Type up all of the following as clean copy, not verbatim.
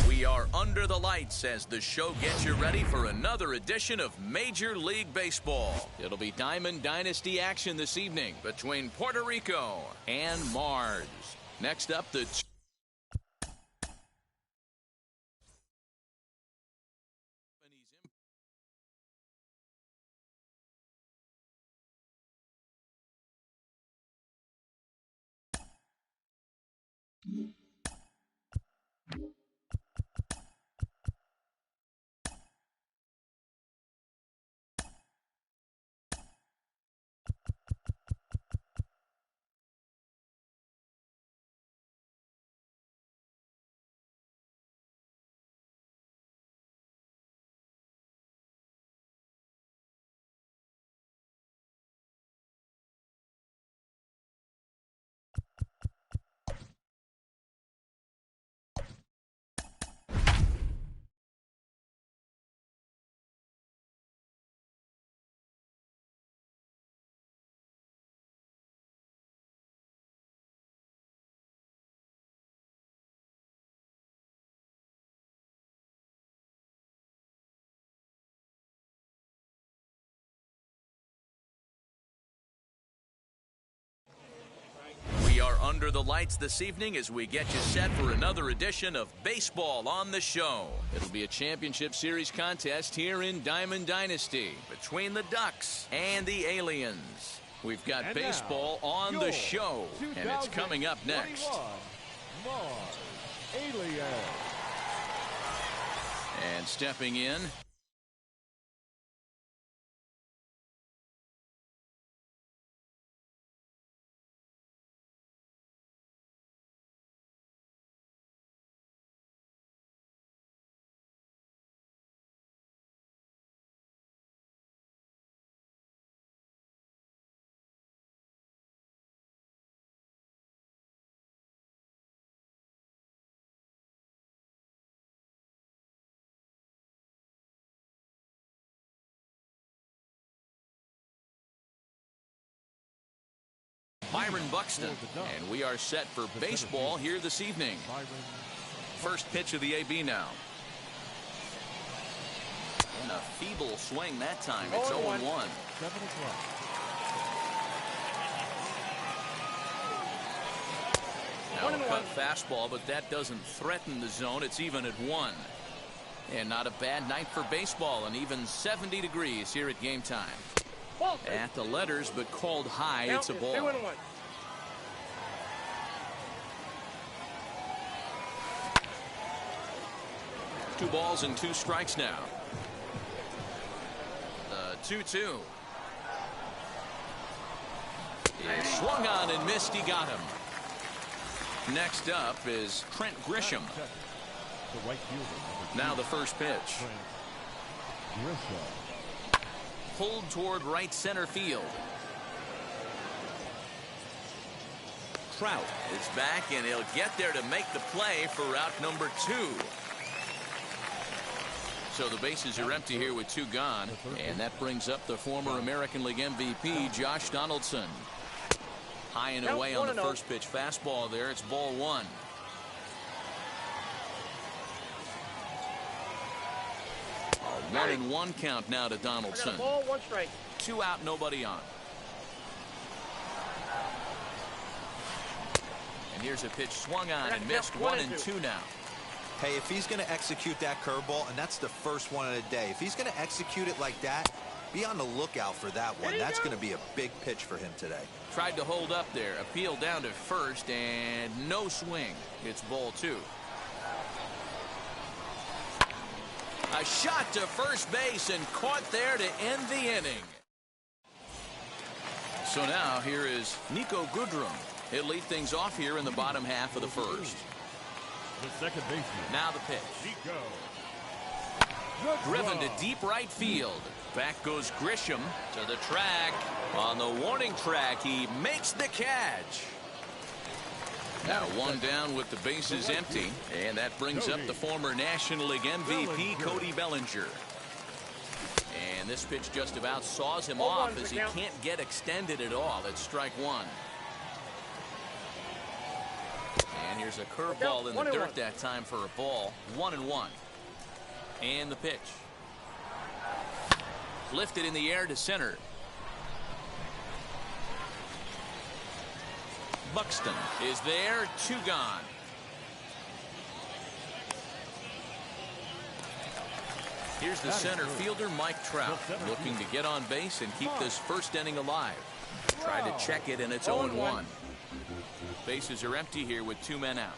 We are under the lights as the show gets you ready for another edition of Major League Baseball. It'll be Diamond Dynasty action this evening between Puerto Rico and Mars. Next up, the We are under the lights this evening as we get you set for another edition of Baseball on the Show. It'll be a championship series contest here in Diamond Dynasty between the Ducks and the Aliens. We've got baseball on the show, and it's coming up next. Mars Aliens. And stepping in, Byron Buxton, and we are set for baseball here this evening. First pitch of the AB now. And a feeble swing that time. It's 0-1. Now a cut fastball, but that doesn't threaten the zone. It's even at 1. And not a bad night for baseball, and even 70 degrees here at game time. At the letters, but called high. It's a ball. 2 balls and 2 strikes now. The 2-2. He swung on and missed. He got him. Next up is Trent Grisham. Now the first pitch. Pulled toward right center field. Trout is back, and he'll get there to make the play for route number 2. So the bases are empty here with 2 gone, and that brings up the former American League MVP, Josh Donaldson. High and away on the first pitch fastball there. It's ball 1. A 1-1 count now to Donaldson. 1 strike. 2 out, nobody on. here's a pitch swung on and missed. 1-2 now. Hey, if he's going to execute that curveball, and that's the first one of the day, if he's going to execute it like that, be on the lookout for that one. That's going to be a big pitch for him today. Tried to hold up there. Appeal down to first, and no swing. It's ball 2. A shot to first base and caught there to end the inning. So now here is Nico Goodrum. He'll lead things off here in the bottom half of the first. The second baseman. Now the pitch. Nico. Driven to deep right field. Back goes Grisham to the track. On the warning track, he makes the catch. Now one down with the bases empty. And that brings up the former National League MVP, Cody Bellinger. And this pitch just about saws him off as he can't get extended at all. It's strike 1. And here's a curveball in the dirt that time for a ball. 1-1. And the pitch. Lifted in the air to center. Buxton is there. 2 gone. Here's the center fielder, Mike Trout, looking to get on base and keep this first inning alive. Tried to check it, and it's 0-1. Bases are empty here with 2 men out.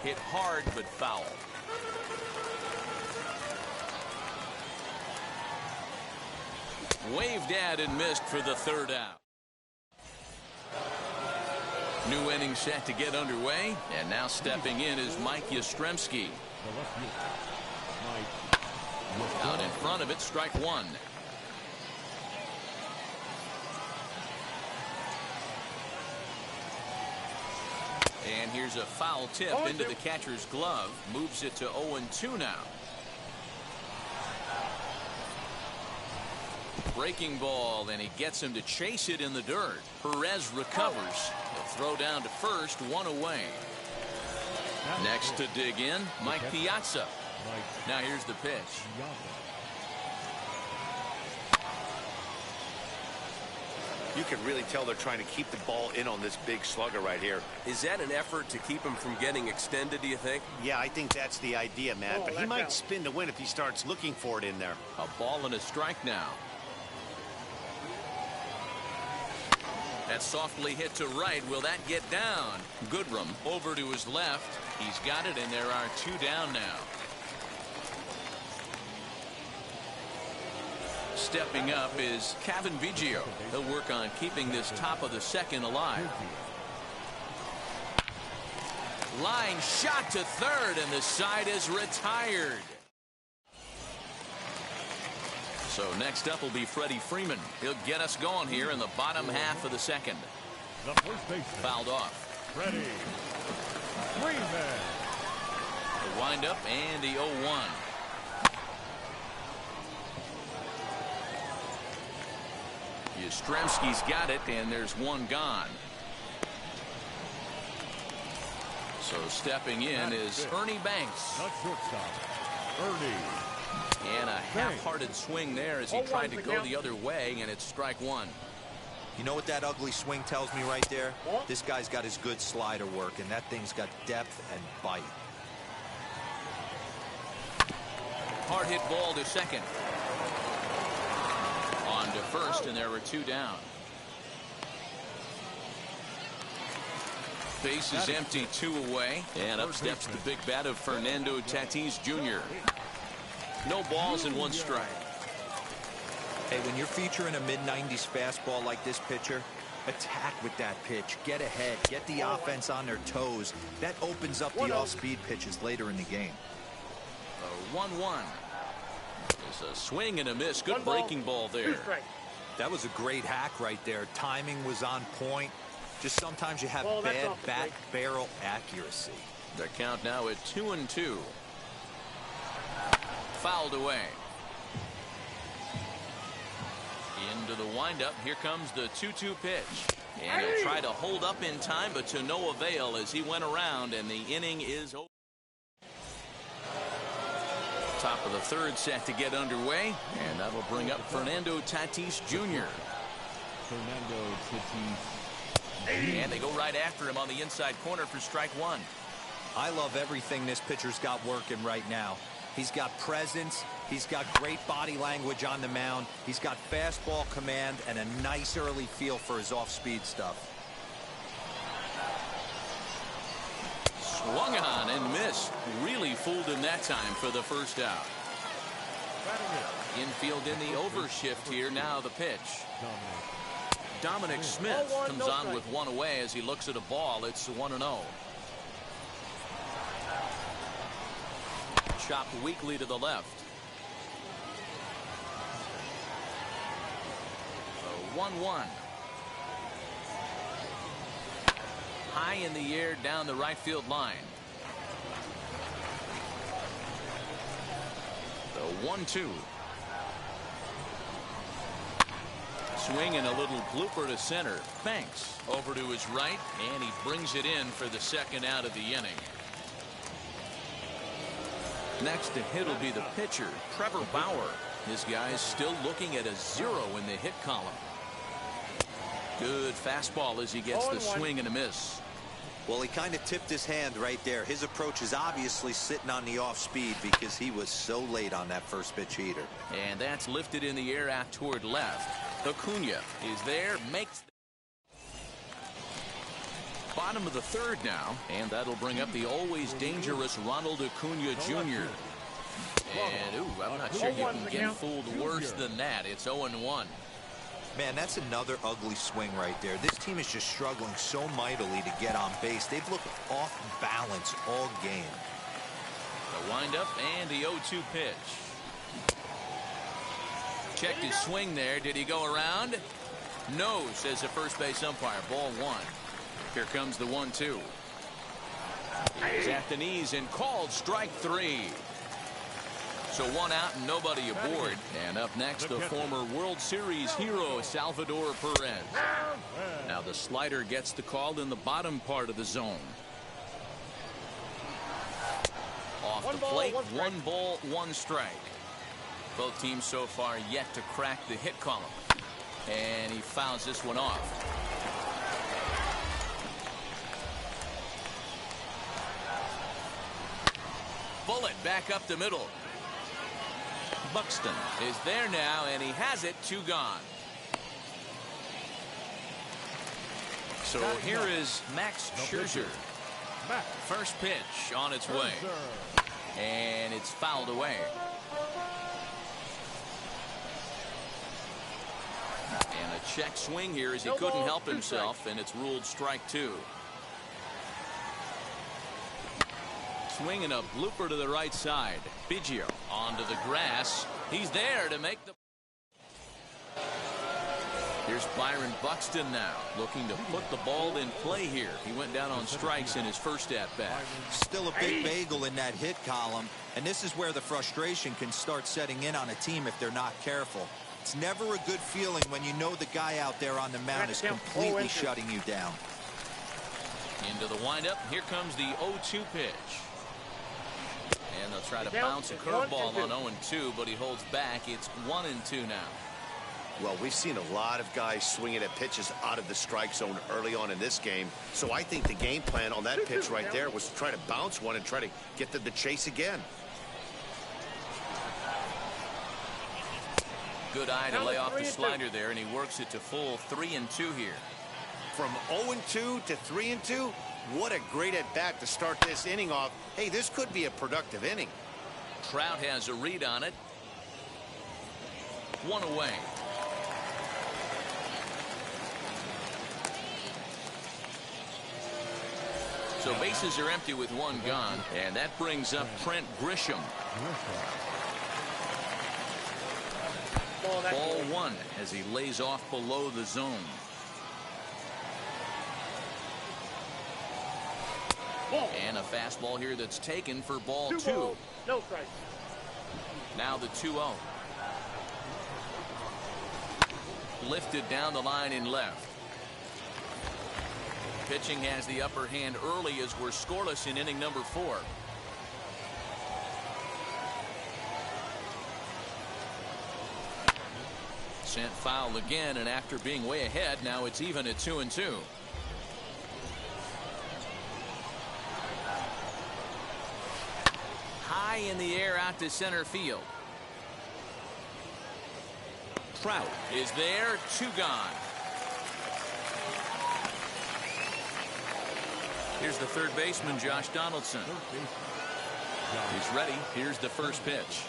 Hit hard but foul. Waved at and missed for the 3rd out. New inning set to get underway, and now stepping in is Mike Yastrzemski. Out in front of it, strike 1. And here's a foul tip into the catcher's glove. Moves it to 0-2 now. Breaking ball, and he gets him to chase it in the dirt. Perez recovers. A throw down to first, 1 away. Next to dig in, Mike Piazza. Now here's the pitch. You can really tell they're trying to keep the ball in on this big slugger right here. Is that an effort to keep him from getting extended, do you think? Yeah, I think that's the idea, Matt. But he might spin to win if he starts looking for it in there. A ball and a strike now. That softly hit to right. Will that get down? Goodrum over to his left. He's got it, and there are 2 down now. Stepping up is Kevin Biggio. He'll work on keeping this top of the 2nd alive. Line shot to 3rd, and the side is retired. So next up will be Freddie Freeman. He'll get us going here in the bottom half of the 2nd. The first baseman. Fouled off. Freddie Freeman. The windup and the 0-1. Yastrzemski's got it, and there's 1 gone. So stepping in is Ernie Banks. Not shortstop. Ernie. And a half-hearted swing there as he tried to go the other way, and it's strike 1. You know what that ugly swing tells me right there? This guy's got his good slider work, and that thing's got depth and bite. Hard hit ball to second. On to first, and there were 2 down. Base is empty, 2 away, and up steps the big bat of Fernando Tatis Jr. No balls and 1 strike. Hey, when you're featuring a mid-90s fastball like this pitcher, attack with that pitch. Get ahead. Get the offense on their toes. That opens up the off-speed pitches later in the game. A 1-1. It's a swing and a miss. Good breaking ball there. That was a great hack right there. Timing was on point. Just sometimes you have bad bat barrel accuracy. The count now at 2-2. Fouled away. Into the windup. Here comes the 2-2 pitch. And he'll try to hold up in time, but to no avail as he went around, and the inning is over. Top of the 3rd set to get underway, and that'll bring up Fernando Tatis Jr. Fernando Tatis And they go right after him on the inside corner for strike one. I love everything this pitcher's got working right now. He's got presence. He's got great body language on the mound. He's got fastball command and a nice early feel for his off-speed stuff. Swung on and missed. Really fooled him that time for the first out. Infield in the overshift here. Now the pitch. Dominic Smith comes on with one away as he looks at a ball. It's 1-0. Chopped weakly to the left. 1-1. High in the air down the right field line. The 1-2. Swing and a little blooper to center. Banks over to his right, and he brings it in for the second out of the inning. Next to hit will be the pitcher, Trevor Bauer. This guy's still looking at a 0 in the hit column. Good fastball as he gets the swing and a miss. Well, he kind of tipped his hand right there. His approach is obviously sitting on the off speed because he was so late on that first pitch heater. And that's lifted in the air out toward left. Acuna is there, makes bottom of the third now, and that'll bring up the always dangerous Ronald Acuna Jr. And I'm not sure you can get fooled worse than that. It's 0-1. Man, that's another ugly swing right there. This team is just struggling so mightily to get on base. They've looked off balance all game. The windup and the 0-2 pitch. Checked his swing there. Did he go around? No, says the first base umpire. Ball one. Here comes the 1-2. He's at the knees and called strike three. So one out and nobody aboard. And up next, the former World Series hero, Salvador Perez. Now the slider gets the call in the bottom part of the zone. Off the plate, 1 ball, 1 strike. Both teams so far yet to crack the hit column. And he fouls this one off. Bullet back up the middle. Buxton is there now, and he has it. 2 gone. So here is Max Scherzer. First pitch on its way. And it's fouled away. And a check swing here as he couldn't help himself, and it's ruled strike 2. Swing and a blooper to the right side. Biggio onto the grass. He's there to make the. Here's Byron Buxton now, looking to put the ball in play here. He went down on strikes in his first at-bat. Still a big bagel in that hit column, and this is where the frustration can start setting in on a team if they're not careful. It's never a good feeling when you know the guy out there on the mound is completely shutting you down. Into the windup. Here comes the 0-2 pitch. And they'll try to bounce a curveball on 0-2, but he holds back. It's 1-2 now. Well, we've seen a lot of guys swinging at pitches out of the strike zone early on in this game. So I think the game plan on that pitch right there was to try to bounce one and try to get them to chase again. Good eye to lay off the slider there, and he works it to full 3-2 here. From 0-2 to 3-2, what a great at-bat to start this inning off. Hey, this could be a productive inning. Trout has a read on it. 1 away. So bases are empty with 1 gone, and that brings up Trent Grisham. Ball 1 as he lays off below the zone. And a fastball here that's taken for ball 2. No strike. Now the 2-0. Lifted down the line in left. Pitching has the upper hand early as we're scoreless in inning number 4. Sent foul again, and after being way ahead, now it's even at 2-2. High in the air out to center field. Trout is there, 2 gone. Here's the third baseman, Josh Donaldson. He's ready. Here's the first pitch.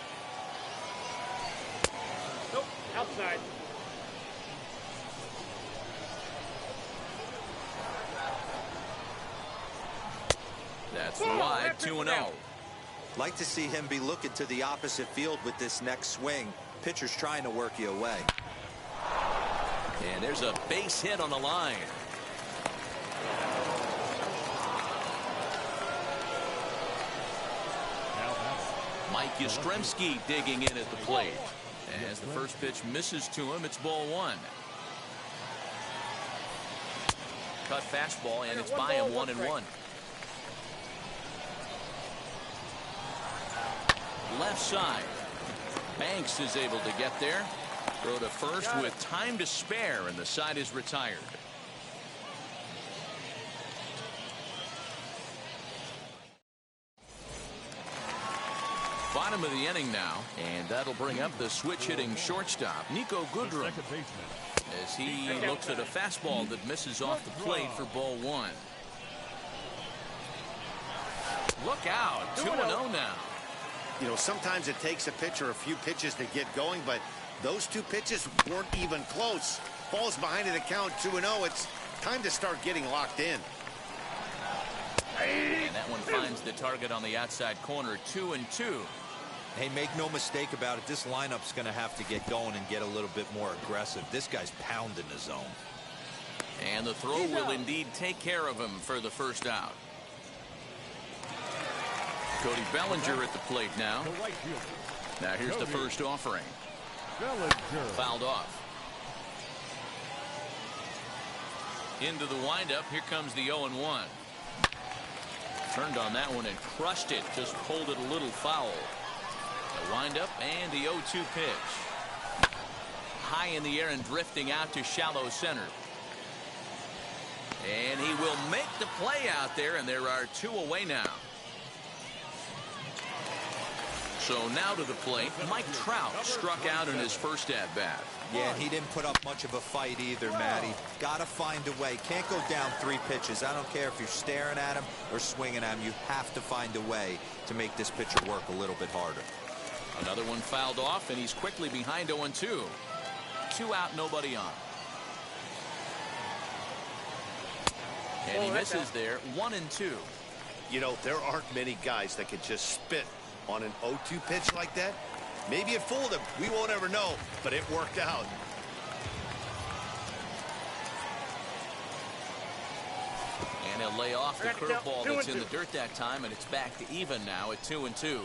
Nope, outside. That's wide, 2-0. Like to see him be looking to the opposite field with this next swing. Pitcher's trying to work you away. And there's a base hit on the line. Mike Yastrzemski digging in at the plate. As the first pitch misses to him, it's ball 1. Cut fastball, and it's by him, 1-1. Left side. Banks is able to get there. Throw to first with time to spare, and the side is retired. Bottom of the inning now, and that'll bring up the switch-hitting shortstop, Nico Goodrum, as he looks at a fastball that misses off the plate for ball 1. Look out, 2-0 now. You know, sometimes it takes a pitcher a few pitches to get going, but those 2 pitches weren't even close. Falls behind in the count, 2-0. It's time to start getting locked in. And that one finds the target on the outside corner, 2-2. Hey, make no mistake about it. This lineup's going to have to get going and get a little bit more aggressive. This guy's pounding the zone. And the throw will indeed take care of him for the first out. Cody Bellinger at the plate now. Now here's the first offering. Fouled off. Into the windup. Here comes the 0-1. Turned on that one and crushed it. Just pulled it a little foul. The windup and the 0-2 pitch. High in the air and drifting out to shallow center. And he will make the play out there, and there are 2 away now. So now to the plate, Mike Trout struck out in his first at-bat. Yeah, and he didn't put up much of a fight either, Matty. Got to find a way. Can't go down 3 pitches. I don't care if you're staring at him or swinging at him. You have to find a way to make this pitcher work a little bit harder. Another one fouled off, and he's quickly behind 0-2. 2 out, nobody on. And he misses there, 1-2. You know, there aren't many guys that could just spit on an 0-2 pitch like that. Maybe it fooled him. We won't ever know, but it worked out. And he'll lay off the curveball that's in the dirt that time, and it's back to even now at 2-2.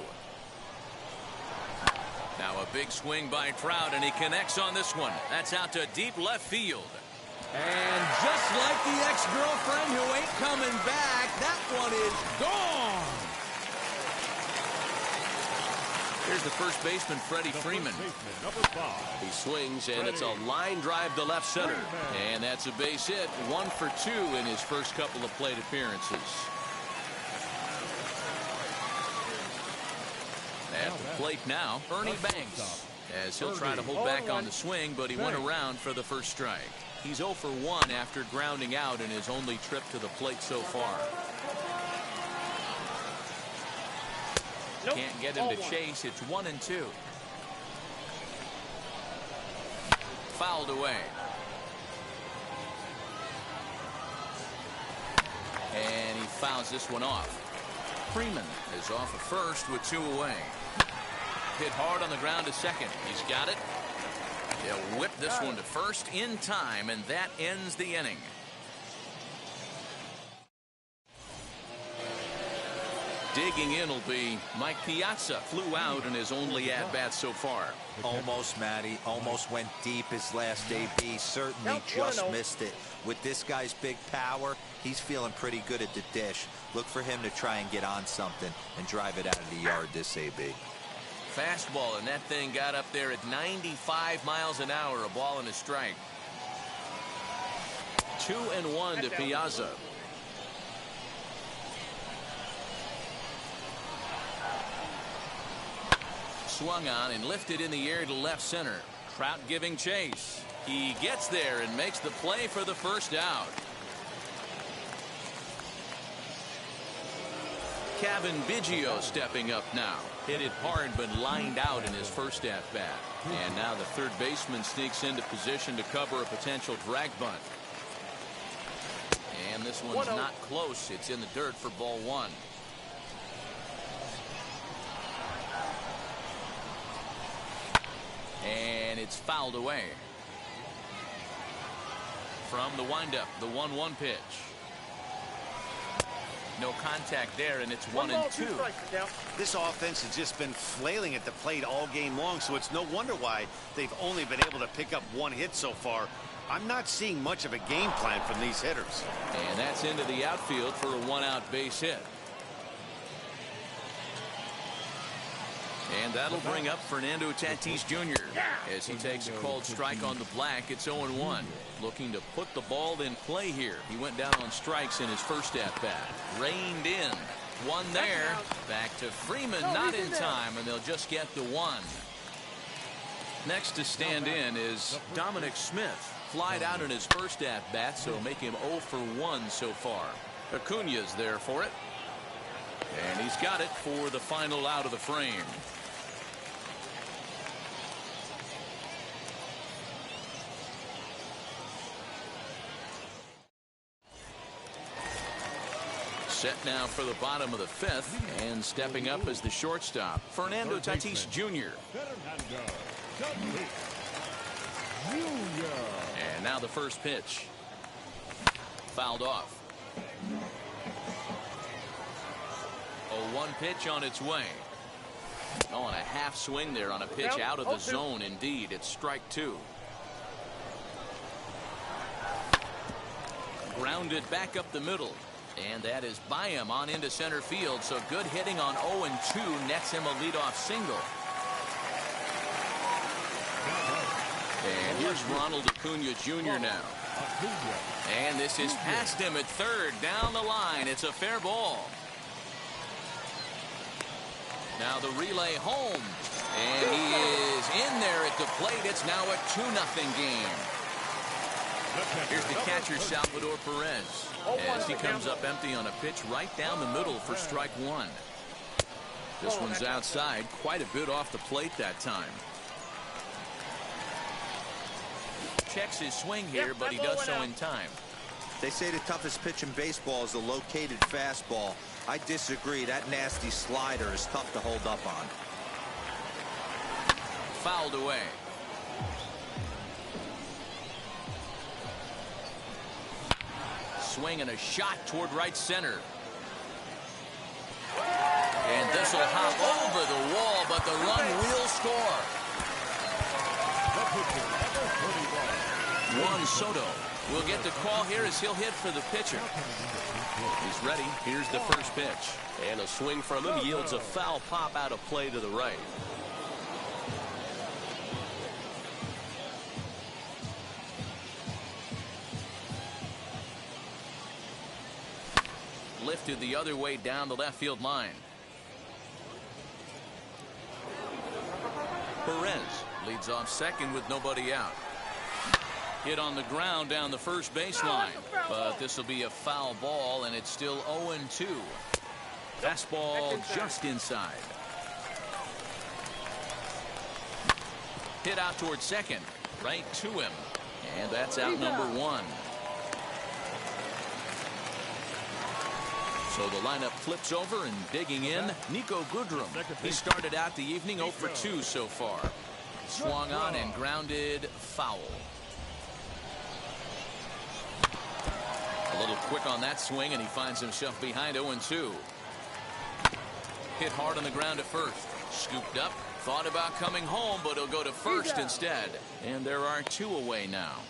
Now a big swing by Trout, and he connects on this one. That's out to deep left field. And just like the ex-girlfriend who ain't coming back, that one is gone. Here's the first baseman, Freddie Freeman. He swings, and it's a line drive to left center. And that's a base hit, 1 for 2 in his first couple of plate appearances. At the plate now, Ernie Banks, as he'll try to hold back on the swing, but he went around for the first strike. He's 0 for 1 after grounding out in his only trip to the plate so far. Can't get him to chase. It's 1-2. Fouled away. And he fouls this one off. Freeman is off at first with 2 away. Hit hard on the ground to second. He's got it. He'll whip this one to first in time, and that ends the inning. Digging in will be Mike Piazza. Flew out in his only at-bat so far. Almost, Matty. Almost went deep his last AB. Certainly just missed it. With this guy's big power, he's feeling pretty good at the dish. Look for him to try and get on something and drive it out of the yard this AB. Fastball, and that thing got up there at 95 miles an hour. A ball and a strike. 2-1 to Piazza. Swung on and lifted in the air to left center. Trout giving chase. He gets there and makes the play for the first out. Kevin Biggio stepping up now. Hit it hard but lined out in his first at bat. And now the third baseman sneaks into position to cover a potential drag bunt. And this one's not close. It's in the dirt for ball one. And it's fouled away. From the windup, the 1-1 pitch. No contact there, and it's 1-2. This offense has just been flailing at the plate all game long, so it's no wonder why they've only been able to pick up one hit so far. I'm not seeing much of a game plan from these hitters. And that's into the outfield for a 1-out base hit. And that'll bring up Fernando Tatis Jr. as he takes a called strike on the black. It's 0-1. Looking to put the ball in play here. He went down on strikes in his first at-bat. Reined in. One there. Back to Freeman. Not in time, and they'll just get the one. Next to stand in is Dominic Smith. Flied out in his first at-bat, so make him 0 for 1 so far. Acuna's there for it. And he's got it for the final out of the frame. Set now for the bottom of the fifth, and stepping up as the shortstop, Fernando Tatis Jr. And now the first pitch. Fouled off. 0-1 pitch on its way. Oh, and a half swing there on a pitch out of the zone. Indeed, it's strike two. Grounded back up the middle. And that is by him on into center field. So good hitting on 0-2 nets him a leadoff single. And here's Ronald Acuna Jr. now. And this is past him at third. Down the line. It's a fair ball. Now the relay home. And he is in there at the plate. It's now a 2-0 game. Here's the catcher, Salvador Perez, as he comes up empty on a pitch right down the middle for strike one. This one's outside, quite a bit off the plate that time. Checks his swing here, but he does so in time. They say the toughest pitch in baseball is a located fastball. I disagree. That nasty slider is tough to hold up on. Fouled away. Swing and a shot toward right center. And this will hop over the wall, but the run will score. Juan Soto will get the call here as he'll hit for the pitcher. He's ready. Here's the first pitch. And a swing from him yields a foul pop out of play to the right. Lifted the other way down the left field line. Perez leads off second with nobody out. Hit on the ground down the first baseline, but this will be a foul ball, and it's still 0-2. Fastball just inside. Hit out towards second, right to him, and that's out number one. So the lineup flips over, and digging in, Nico Goodrum. He started out the evening 0 for 2 so far. Swung on and grounded foul. A little quick on that swing, and he finds himself behind 0-2. Hit hard on the ground at first. Scooped up. Thought about coming home, but he'll go to first instead. And there are two away now.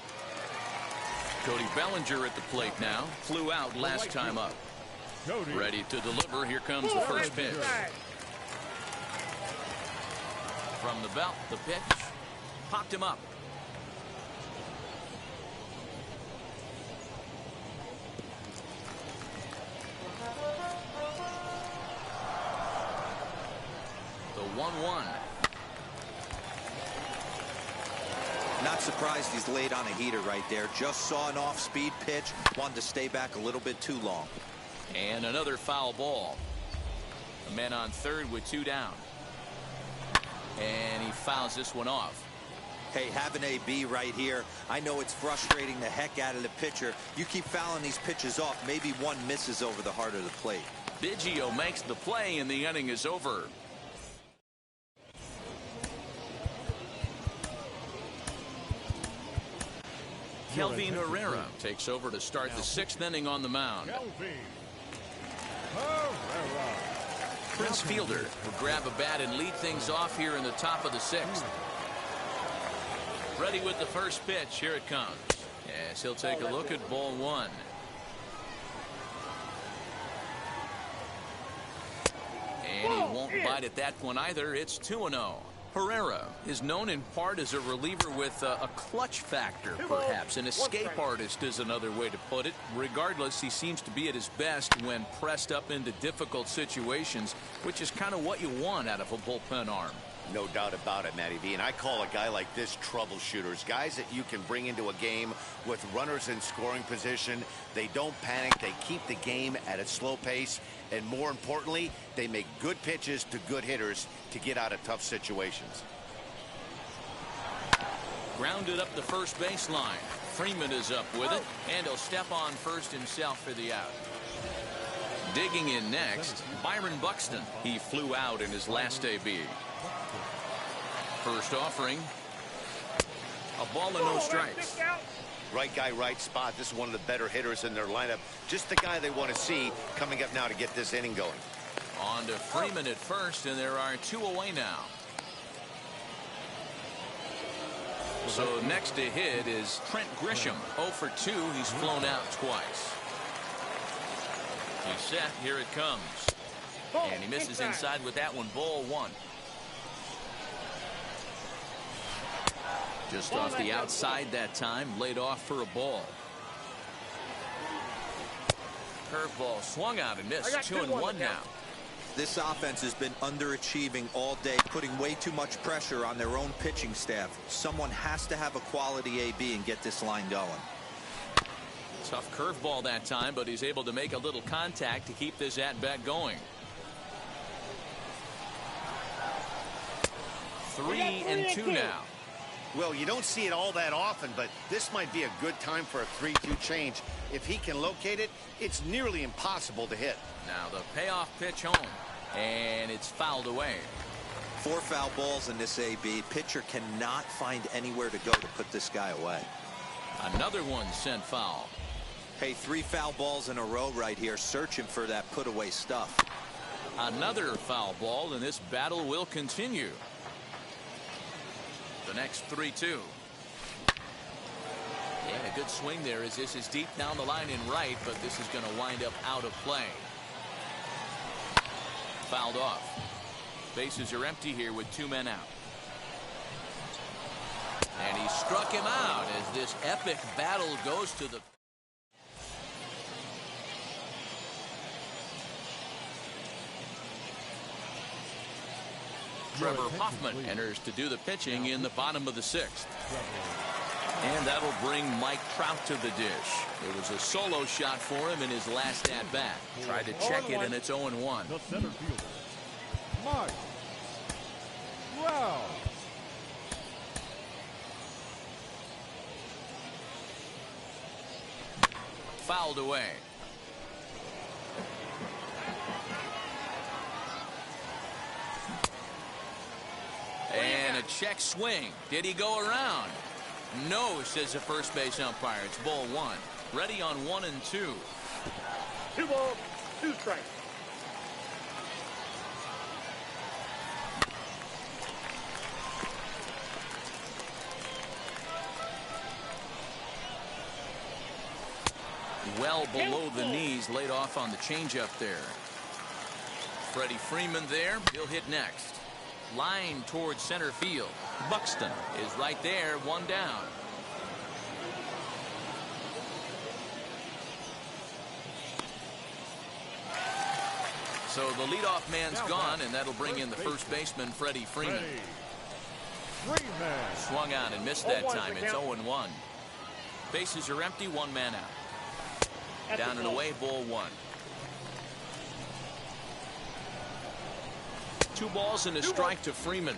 Cody Bellinger at the plate now. Flew out last time up. Ready to deliver. Here comes the first pitch. From the belt, the pitch. Popped him up. The 1-1. Not surprised he's laid on a heater right there. Just saw an off-speed pitch. Wanted to stay back a little bit too long. And another foul ball. A man on third with 2 down. And he fouls this one off. Hey, have an AB right here. I know it's frustrating the heck out of the pitcher. You keep fouling these pitches off, maybe one misses over the heart of the plate. Biggio makes the play and the inning is over. Kelvin Herrera takes over to start the 6th inning on the mound. Prince Fielder will grab a bat and lead things off here in the top of the 6th. Ready with the first pitch. Here it comes. Yes, he'll take a look at ball 1. And he won't bite at that one either. It's 2-0. Herrera is known in part as a reliever with a clutch factor, perhaps. An escape artist is another way to put it. Regardless, he seems to be at his best when pressed up into difficult situations, which is kind of what you want out of a bullpen arm. No doubt about it, Matty V. And I call a guy like this troubleshooters. Guys that you can bring into a game with runners in scoring position. They don't panic. They keep the game at a slow pace. And more importantly, they make good pitches to good hitters to get out of tough situations. Grounded up the first baseline. Freeman is up with it, and he'll step on first himself for the out. Digging in next, Byron Buxton. He flew out in his last AB. First offering. A ball and no strikes. Right guy, right spot. This is one of the better hitters in their lineup. Just the guy they want to see coming up now to get this inning going. On to Freeman at first, and there are 2 away now. So next to hit is Trent Grisham. 0 for 2. He's flown out twice. He's set. Here it comes. And he misses inside with that one. Ball 1. Just off the outside that time. Laid off for a ball. Curveball swung out and missed. 2-1 now. This offense has been underachieving all day, putting way too much pressure on their own pitching staff. Someone has to have a quality AB and get this line going. Tough curveball that time, but he's able to make a little contact to keep this at-bat going. 3-2 now. Well, you don't see it all that often, but this might be a good time for a 3-2 change. If he can locate it, it's nearly impossible to hit. Now the payoff pitch home, and it's fouled away. 4 foul balls in this AB. Pitcher cannot find anywhere to go to put this guy away. Another one sent foul. Hey, 3 foul balls in a row right here, searching for that put away stuff. Another foul ball, and this battle will continue. The next 3-2. And a good swing there as this is deep down the line in right, but this is going to wind up out of play. Fouled off. Bases are empty here with 2 men out. And he struck him out as this epic battle goes to the... Trevor Hoffman enters to do the pitching in the bottom of the 6th. And that'll bring Mike Trout to the dish. It was a solo shot for him in his last at-bat. Tried to check it, and it's 0-1. The center fielder, Mike Trout. Fouled away. And a check swing. Did he go around? No, says the first base umpire. It's ball 1. Ready on 1 and 2. 2 balls, 2 strikes. Well below the knees, laid off on the changeup there. Freddie Freeman there. He'll hit next. Line towards center field. Buxton is right there, 1 down. So the leadoff man's gone, and that'll bring in the first baseman, Freddie Freeman. Freeman. Swung on and missed that 0-1 time. It's 0-1. Bases are empty, one man out. Down and away, ball one. 2 balls and a strike to Freeman.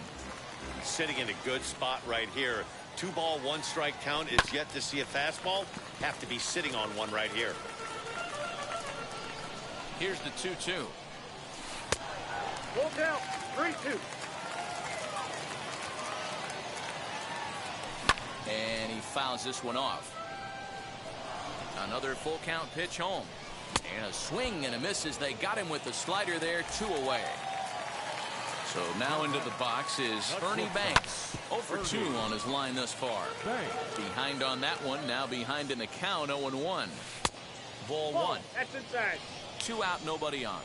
Sitting in a good spot right here. 2 ball, 1 strike count is yet to see a fastball. Have to be sitting on one right here. Here's the 2-2. Full count, 3-2. And he fouls this one off. Another full count pitch home. And a swing and a miss as they got him with the slider there, 2 away. So now into the box is Ernie Banks. 0 for 2 on his line thus far. Behind on that one, now behind in the count, 0-1. Ball 1. That's inside. 2 out, nobody on.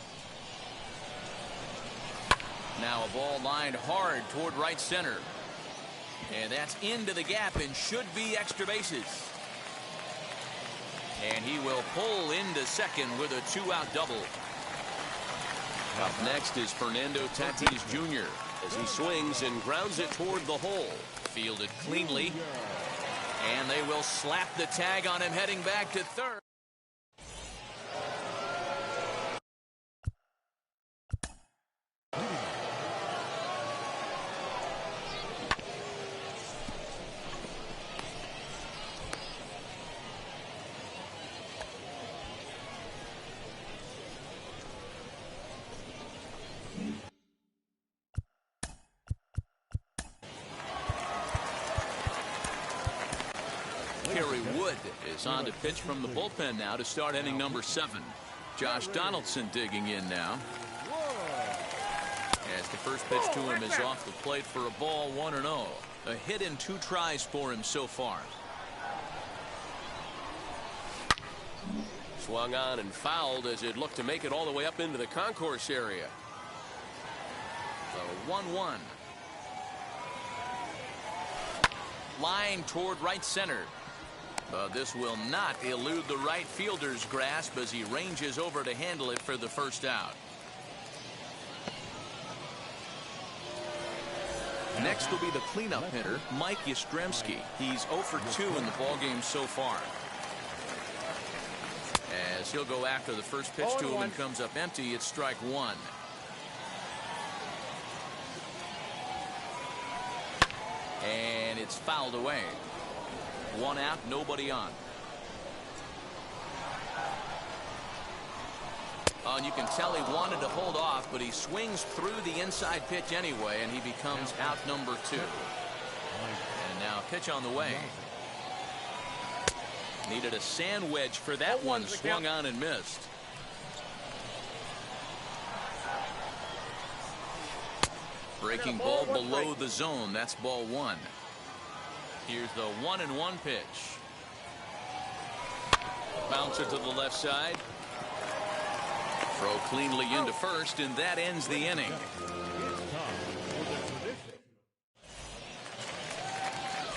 Now a ball lined hard toward right center. And that's into the gap and should be extra bases. And he will pull into second with a 2-out double. Up next is Fernando Tatis Jr. as he swings and grounds it toward the hole. Fielded cleanly. And they will slap the tag on him heading back to third. Is on to pitch from the bullpen now to start inning number 7. Josh Donaldson digging in now. As the first pitch to him is off the plate for a ball, 1-0. A hit in 2 tries for him so far. Swung on and fouled as it looked to make it all the way up into the concourse area. The 1-1. Line toward right center. This will not elude the right fielder's grasp as he ranges over to handle it for the first out. Next will be the cleanup hitter, Mike Yastrzemski. He's 0 for 2 in the ballgame so far. As he'll go after the first pitch to him and comes up empty, it's strike 1. And it's fouled away. 1 out, nobody on. And you can tell he wanted to hold off, but he swings through the inside pitch anyway, and he becomes out number 2. And now pitch on the way. Needed a sand wedge for that one. Swung on and missed. Breaking ball below the zone. That's ball 1. Here's the 1-1 pitch. Bouncer to the left side. Throw cleanly into first, and that ends the inning.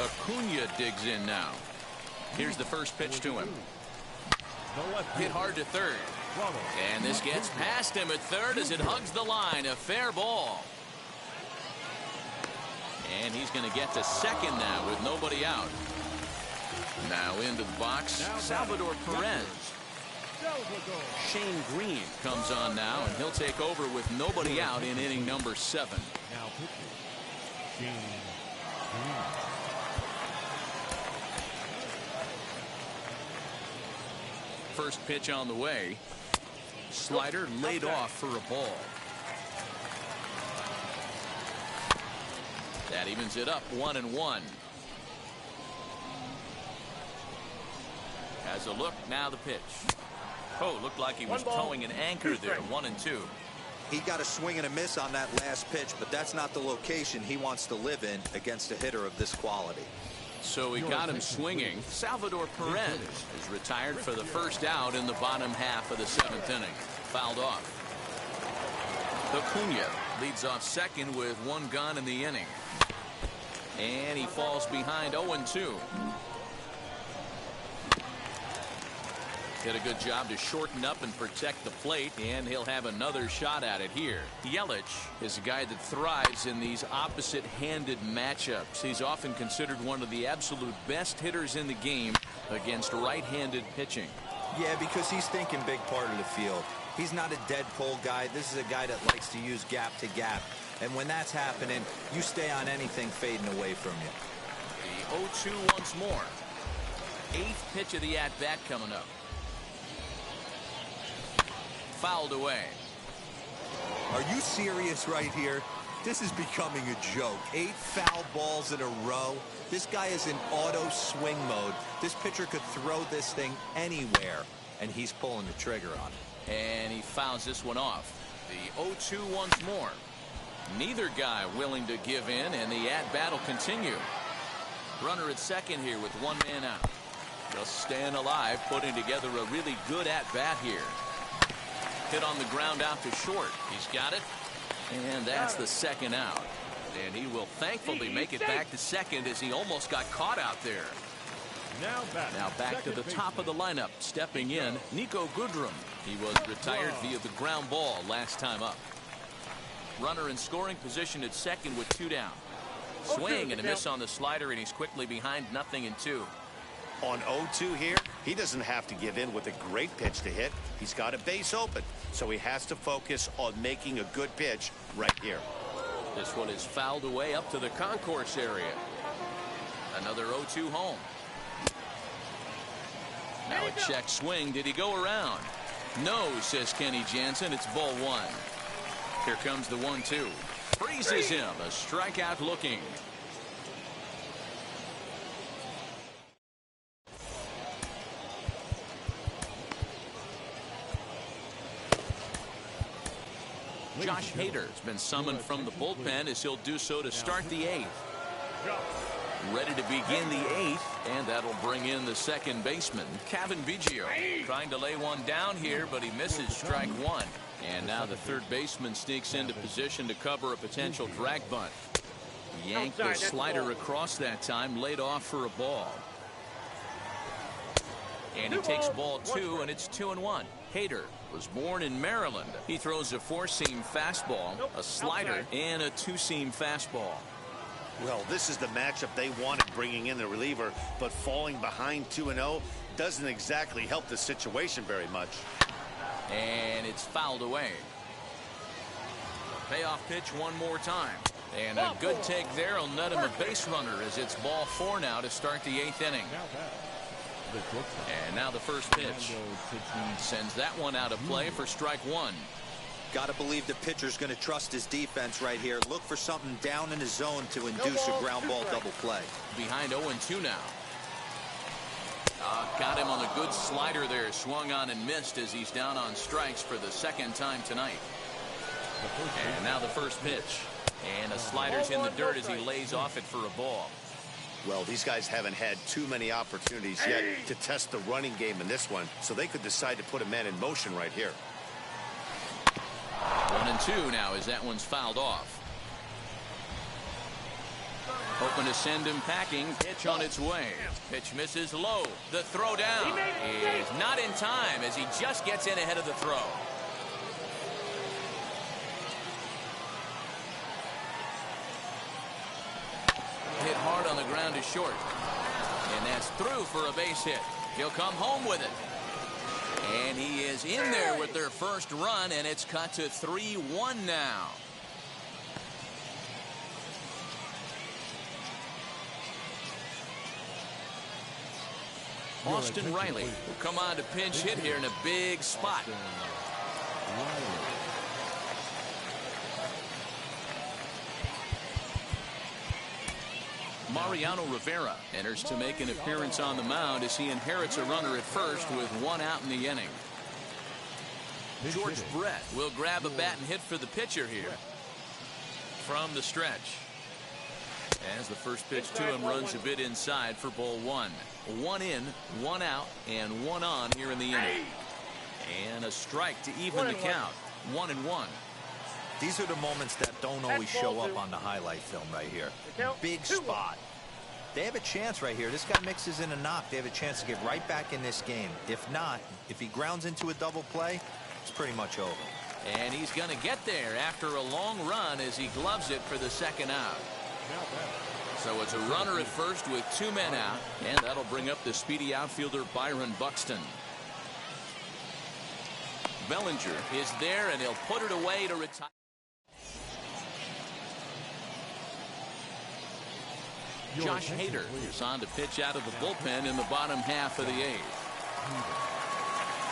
Acuna digs in now. Here's the first pitch to him. Hit hard to third. And this gets past him at third as it hugs the line. A fair ball. And he's going to get to second now with nobody out. Now into the box, Salvador Perez. Shane Green comes on now, and he'll take over with nobody out in inning number 7. Now pitching, Shane Green. First pitch on the way. Slider laid off for a ball. That evens it up, 1-1. Has a look, now the pitch. Oh, looked like he was towing an anchor there, 1-2. He got a swing and a miss on that last pitch, but that's not the location he wants to live in against a hitter of this quality. So he got him swinging. Salvador Perez is retired for the first out in the bottom half of the 7th inning. Fouled off. Acuna leads off second with 1 gone in the inning. And he falls behind 0-2. Did a good job to shorten up and protect the plate, and he'll have another shot at it here. Yelich is a guy that thrives in these opposite-handed matchups. He's often considered one of the absolute best hitters in the game against right-handed pitching. Yeah, because he's thinking big part of the field. He's not a dead pull guy. This is a guy that likes to use gap to gap. And when that's happening, you stay on anything fading away from you. The 0-2 once more. 8th pitch of the at-bat coming up. Fouled away. Are you serious right here? This is becoming a joke. 8 foul balls in a row. This guy is in auto swing mode. This pitcher could throw this thing anywhere, and he's pulling the trigger on it. And he fouls this one off. The 0-2 once more. Neither guy willing to give in, and the at-bat will continue. Runner at second here with 1 man out. Just staying alive, putting together a really good at-bat here. Hit on the ground out to short. He's got it. And that's the second out. And he will thankfully make it back to second as he almost got caught out there. Now back to the top of the lineup. Stepping in, Nico Goodrum. He was retired via the ground ball last time up. Runner in scoring position at second with 2 down. Swing and a miss on the slider, and he's quickly behind 0-2. On 0-2 here, he doesn't have to give in with a great pitch to hit. He's got a base open, so he has to focus on making a good pitch right here. This one is fouled away up to the concourse area. Another 0-2 home. Now a check swing. Did he go around? No, says Kenny Jansen. It's ball 1. Here comes the 1-2. Freezes him. A strikeout looking. Josh Hader has been summoned from the bullpen as he'll do so to start the 8th. Ready to begin the 8th, and that'll bring in the second baseman, Kevin Biggio. Trying to lay one down here, but he misses strike 1. And now the third baseman sneaks into position to cover a potential drag bunt. Yanked the slider across that time, laid off for a ball. And he takes ball 2, and it's 2-1. Hader was born in Maryland. He throws a 4-seam fastball, a slider, and a 2-seam fastball. Well, this is the matchup they wanted, bringing in the reliever, but falling behind 2-0 doesn't exactly help the situation very much. And it's fouled away. Payoff pitch one more time. And a good take there will net him a base runner as it's ball 4 now to start the 8th inning. And now the first pitch sends that one out of play for strike 1. Got to believe the pitcher's going to trust his defense right here. Look for something down in the zone to induce a ground ball double play. Behind 0-2 now. Got him on a good slider there. Swung on and missed as he's down on strikes for the second time tonight. And now the first pitch. And the slider's in the dirt as he lays off it for a ball. Well, these guys haven't had too many opportunities yet to test the running game in this one, so they could decide to put a man in motion right here. 1-2 now as that one's fouled off. Hoping to send him packing. Pitch on its way. Pitch misses low. The throw down is not in time as he just gets in ahead of the throw. Hit hard on the ground to short. And that's through for a base hit. He'll come home with it. And he is in there with their first run, and it's cut to 3-1 now. Austin Riley will come on to pinch hit here in a big spot. Mariano Rivera enters to make an appearance on the mound as he inherits a runner at first with 1 out in the inning. George Brett will grab a bat and hit for the pitcher here from the stretch. As the first pitch to him runs a bit inside for ball 1. 1 in, 1 out, and 1 on here in the inning. And a strike to even the count. 1-1. These are the moments that don't always show up on the highlight film right here. Big spot. They have a chance right here. This guy mixes in a knock. They have a chance to get right back in this game. If not, if he grounds into a double play, it's pretty much over. And he's going to get there after a long run as he gloves it for the second out. So it's a runner at first with 2 men out, and that'll bring up the speedy outfielder Byron Buxton. Bellinger is there, and he'll put it away to retire. Josh Hader is on to pitch out of the bullpen in the bottom half of the 8th.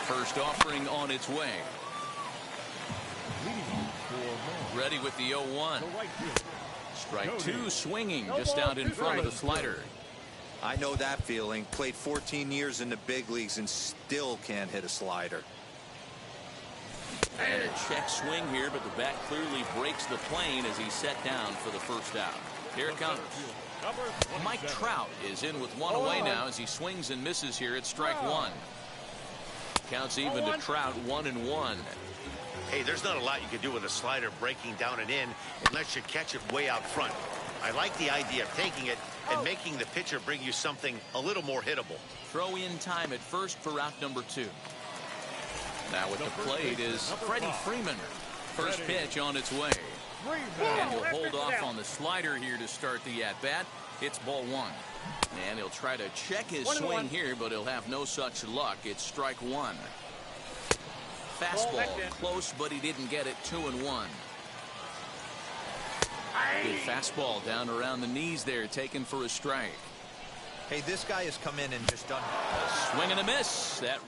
First offering on its way. Ready with the 0-1. Strike 2 swinging just out in front of the slider. I know that feeling. Played 14 years in the big leagues and still can't hit a slider. And a check swing here, but the bat clearly breaks the plane as he's set down for the first out. Here it comes. Mike Trout is in with 1 away now as he swings and misses here at strike 1. Counts even to Trout, 1-1. Hey, there's not a lot you can do with a slider breaking down and in unless you catch it way out front. I like the idea of taking it and making the pitcher bring you something a little more hittable. Throw in time at first for route number 2. Now at the plate is Freddie Freeman. First pitch on its way. And he'll hold off on the slider here to start the at-bat. It's ball 1. And he'll try to check his swing here, but he'll have no such luck. It's strike 1. Fastball close, but he didn't get it. 2-1. Good fastball down around the knees there, taken for a strike. Hey, this guy has come in and just done A swing and a miss. That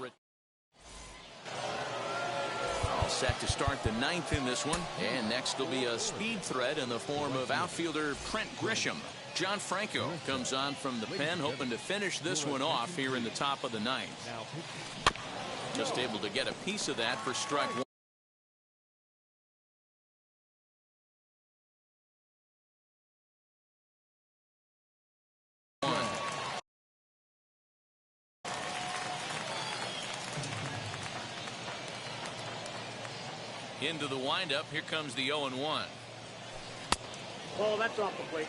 all set to start the 9th in this one. And next will be a speed threat in the form of outfielder Trent Grisham. John Franco comes on from the pen, hoping to finish this one off here in the top of the 9th. Just able to get a piece of that for strike 1. Into the windup. Here comes the 0-1. Oh, that's off the plate.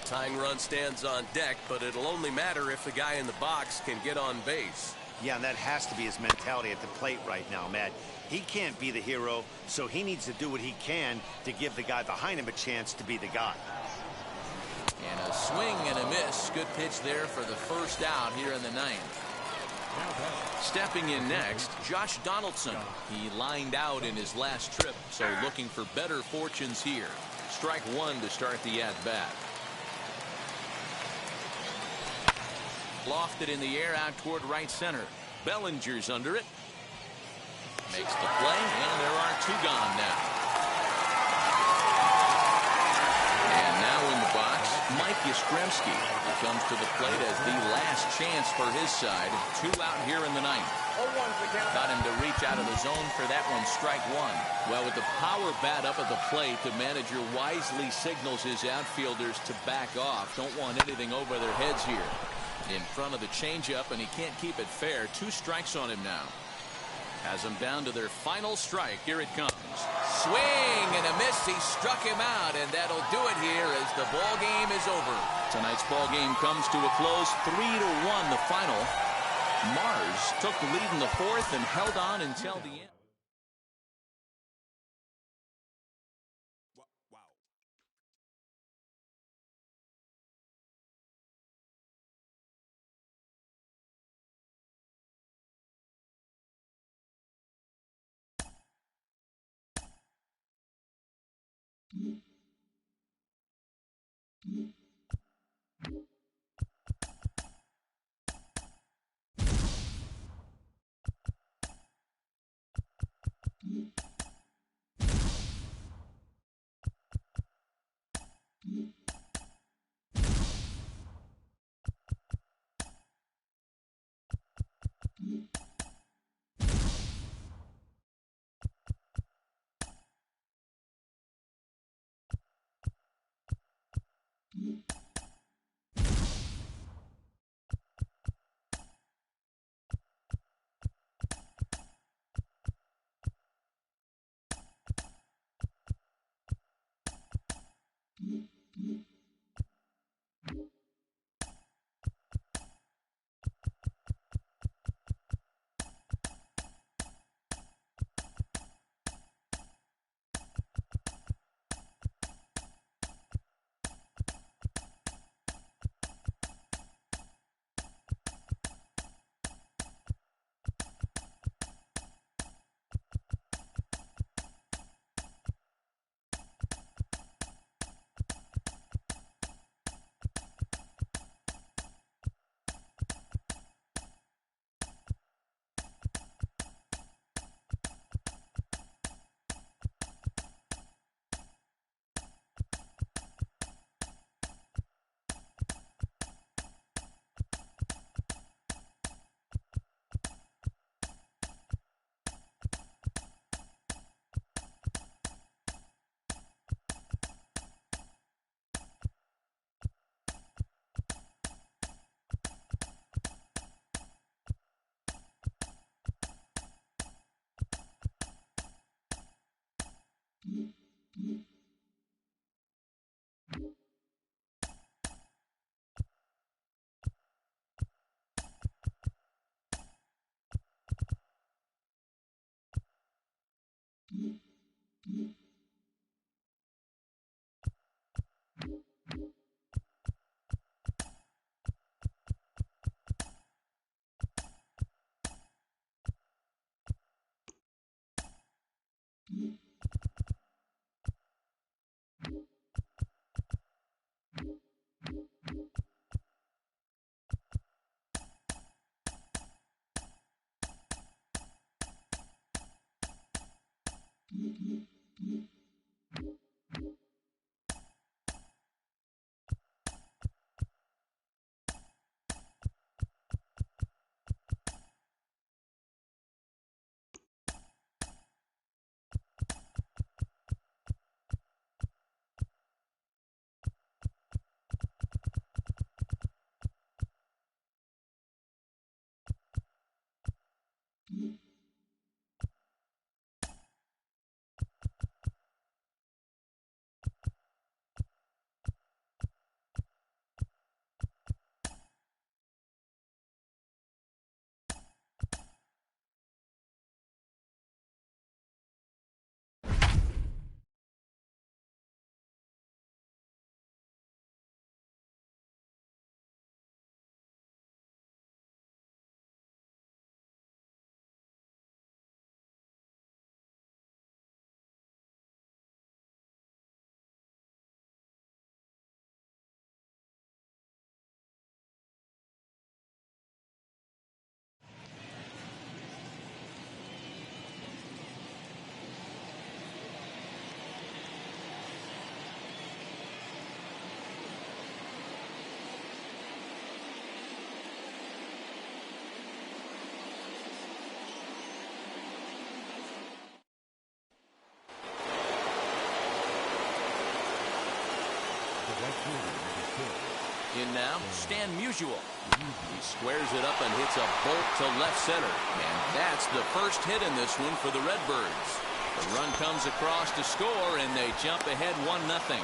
Tying run stands on deck, but it'll only matter if the guy in the box can get on base. Yeah, and that has to be his mentality at the plate right now, Matt. He can't be the hero, so he needs to do what he can to give the guy behind him a chance to be the guy. And a swing and a miss. Good pitch there for the first out here in the 9th. Stepping in next, Josh Donaldson. He lined out in his last trip, so looking for better fortunes here. Strike 1 to start the at-bat. Lofted in the air out toward right center. Bellinger's under it. Makes the play, and there are 2 gone now. And now in the box, Mike Yastrzemski, who comes to the plate as the last chance for his side. 2 out here in the 9th. Got him to reach out of the zone for that one, strike 1. Well, with the power bat up at the plate, the manager wisely signals his outfielders to back off. Don't want anything over their heads here. In front of the changeup, and he can't keep it fair. 2 strikes on him now. Has them down to their final strike. Here it comes. Swing and a miss. He struck him out, and that'll do it here as the ball game is over. Tonight's ball game comes to a close. 3-1 the final. Mars took the lead in the 4th and held on until the end. In now, Stan Musial. He squares it up and hits a bolt to left center. And that's the first hit in this one for the Redbirds. The run comes across to score, and they jump ahead 1-0.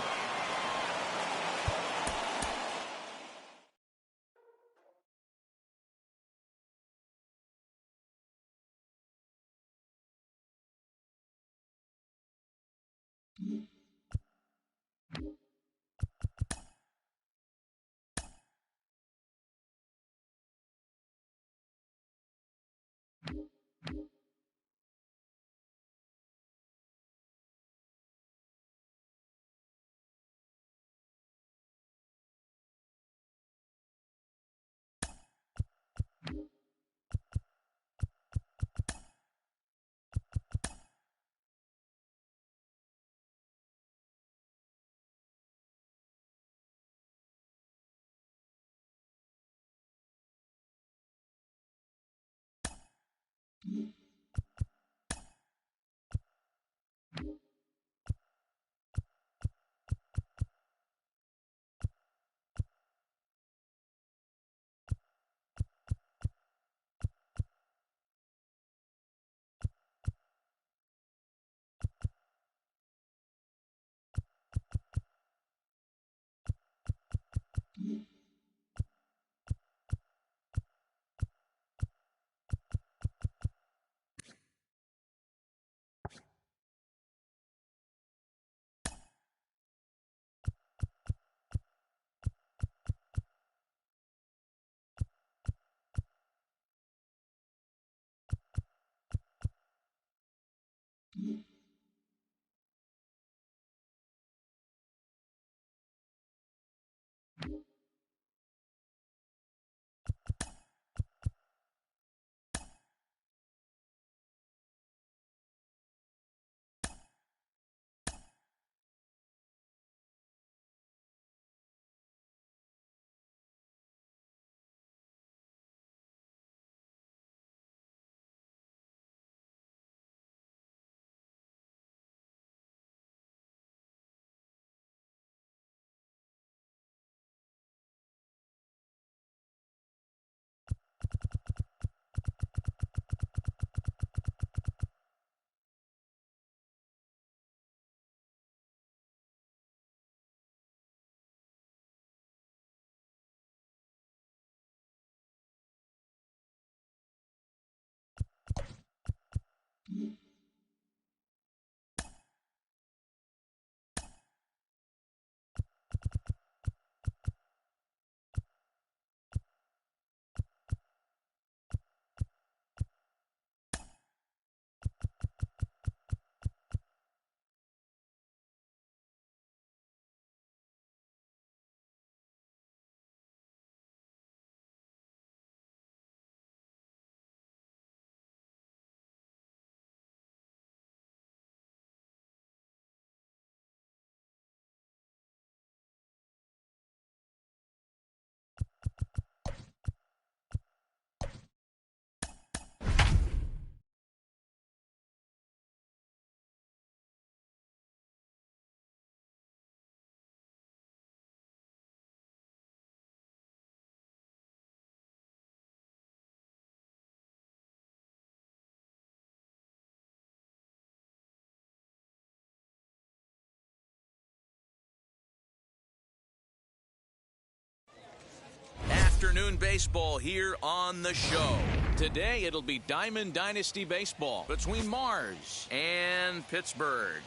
Afternoon baseball here on the show. Today it'll be Diamond Dynasty baseball between Mars and Pittsburgh.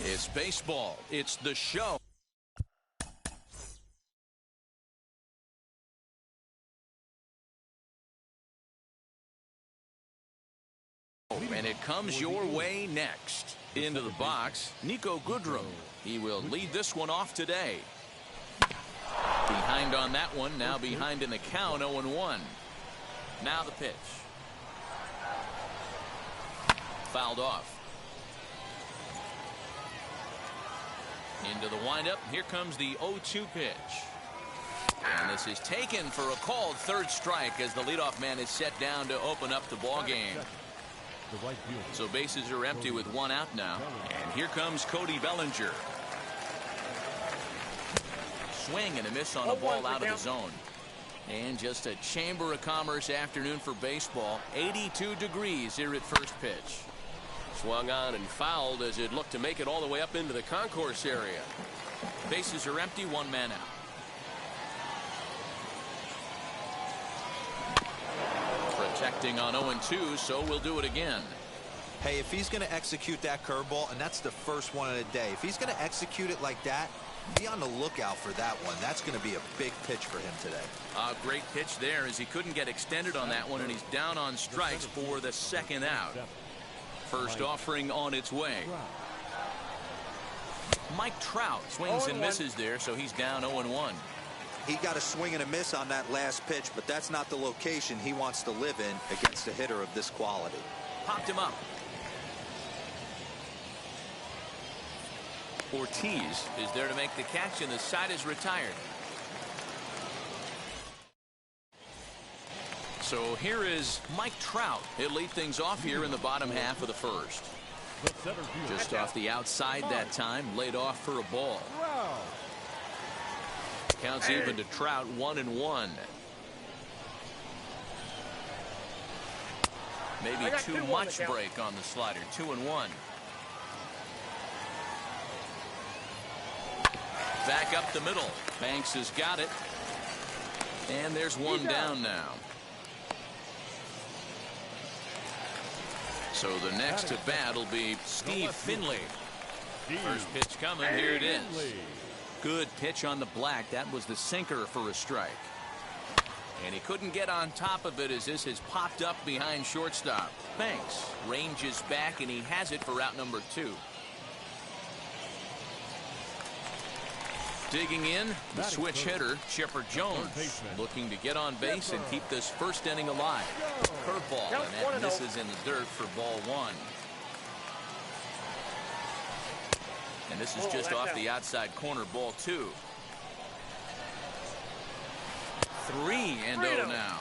It's baseball. It's the show. And it comes your way next. Into the box, Nico Goodrum. He will lead this one off today. Behind on that one, now behind in the count, 0-1. Now the pitch. Fouled off. Into the windup, here comes the 0-2 pitch. And this is taken for a called third strike as the leadoff man is set down to open up the ball game. So bases are empty with one out now. And here comes Cody Bellinger. Swing and a miss on a ball out of the zone. And just a Chamber of Commerce afternoon for baseball. 82 degrees here at first pitch. Swung on and fouled as it looked to make it all the way up into the concourse area. Bases are empty, one man out. Protecting on 0-2, so we'll do it again. Hey, if he's going to execute that curveball, and that's the first one of the day, if he's going to execute it like that, be on the lookout for that one. That's going to be a big pitch for him today. A great pitch there as he couldn't get extended on that one, and he's down on strikes for the second out. First offering on its way. Mike Trout swings and misses there, so he's down 0-1. He got a swing and a miss on that last pitch, but that's not the location he wants to live in against a hitter of this quality. Popped him up. Ortiz is there to make the catch, and the side is retired. So here is Mike Trout. He'll lead things off here in the bottom half of the first. Just off the outside that time, laid off for a ball. Counts even to Trout, 1-1. Maybe too much break on the slider. 2-1. Back up the middle. Banks has got it. And there's one down now. So the next to bat will be Steve Finley. First pitch coming. Here it is. Good pitch on the black. That was the sinker for a strike. And he couldn't get on top of it as this has popped up behind shortstop. Banks ranges back, and he has it for out number 2. Digging in, the switch hitter, Chipper Jones, looking to get on base and keep this first inning alive. Curveball, and that misses in the dirt for ball 1. And this is just off the outside corner, ball 2. 3-0 now.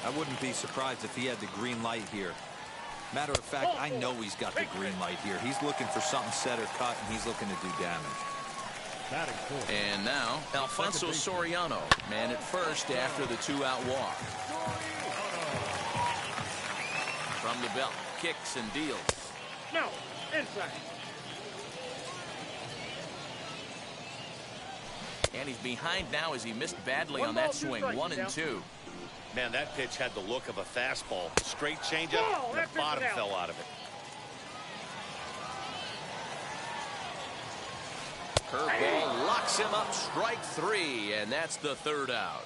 I wouldn't be surprised if he had the green light here. Matter of fact, I know he's got the green light here. He's looking for something set or cut, and he's looking to do damage. And now Alfonso Soriano, man at first after the 2-out walk. From the belt, kicks and deals. No, inside. And he's behind now as he missed badly on that swing. 1-2. Man, that pitch had the look of a fastball. Straight changeup, the bottom fell out of it. Curveball locks him up, strike 3, and that's the third out.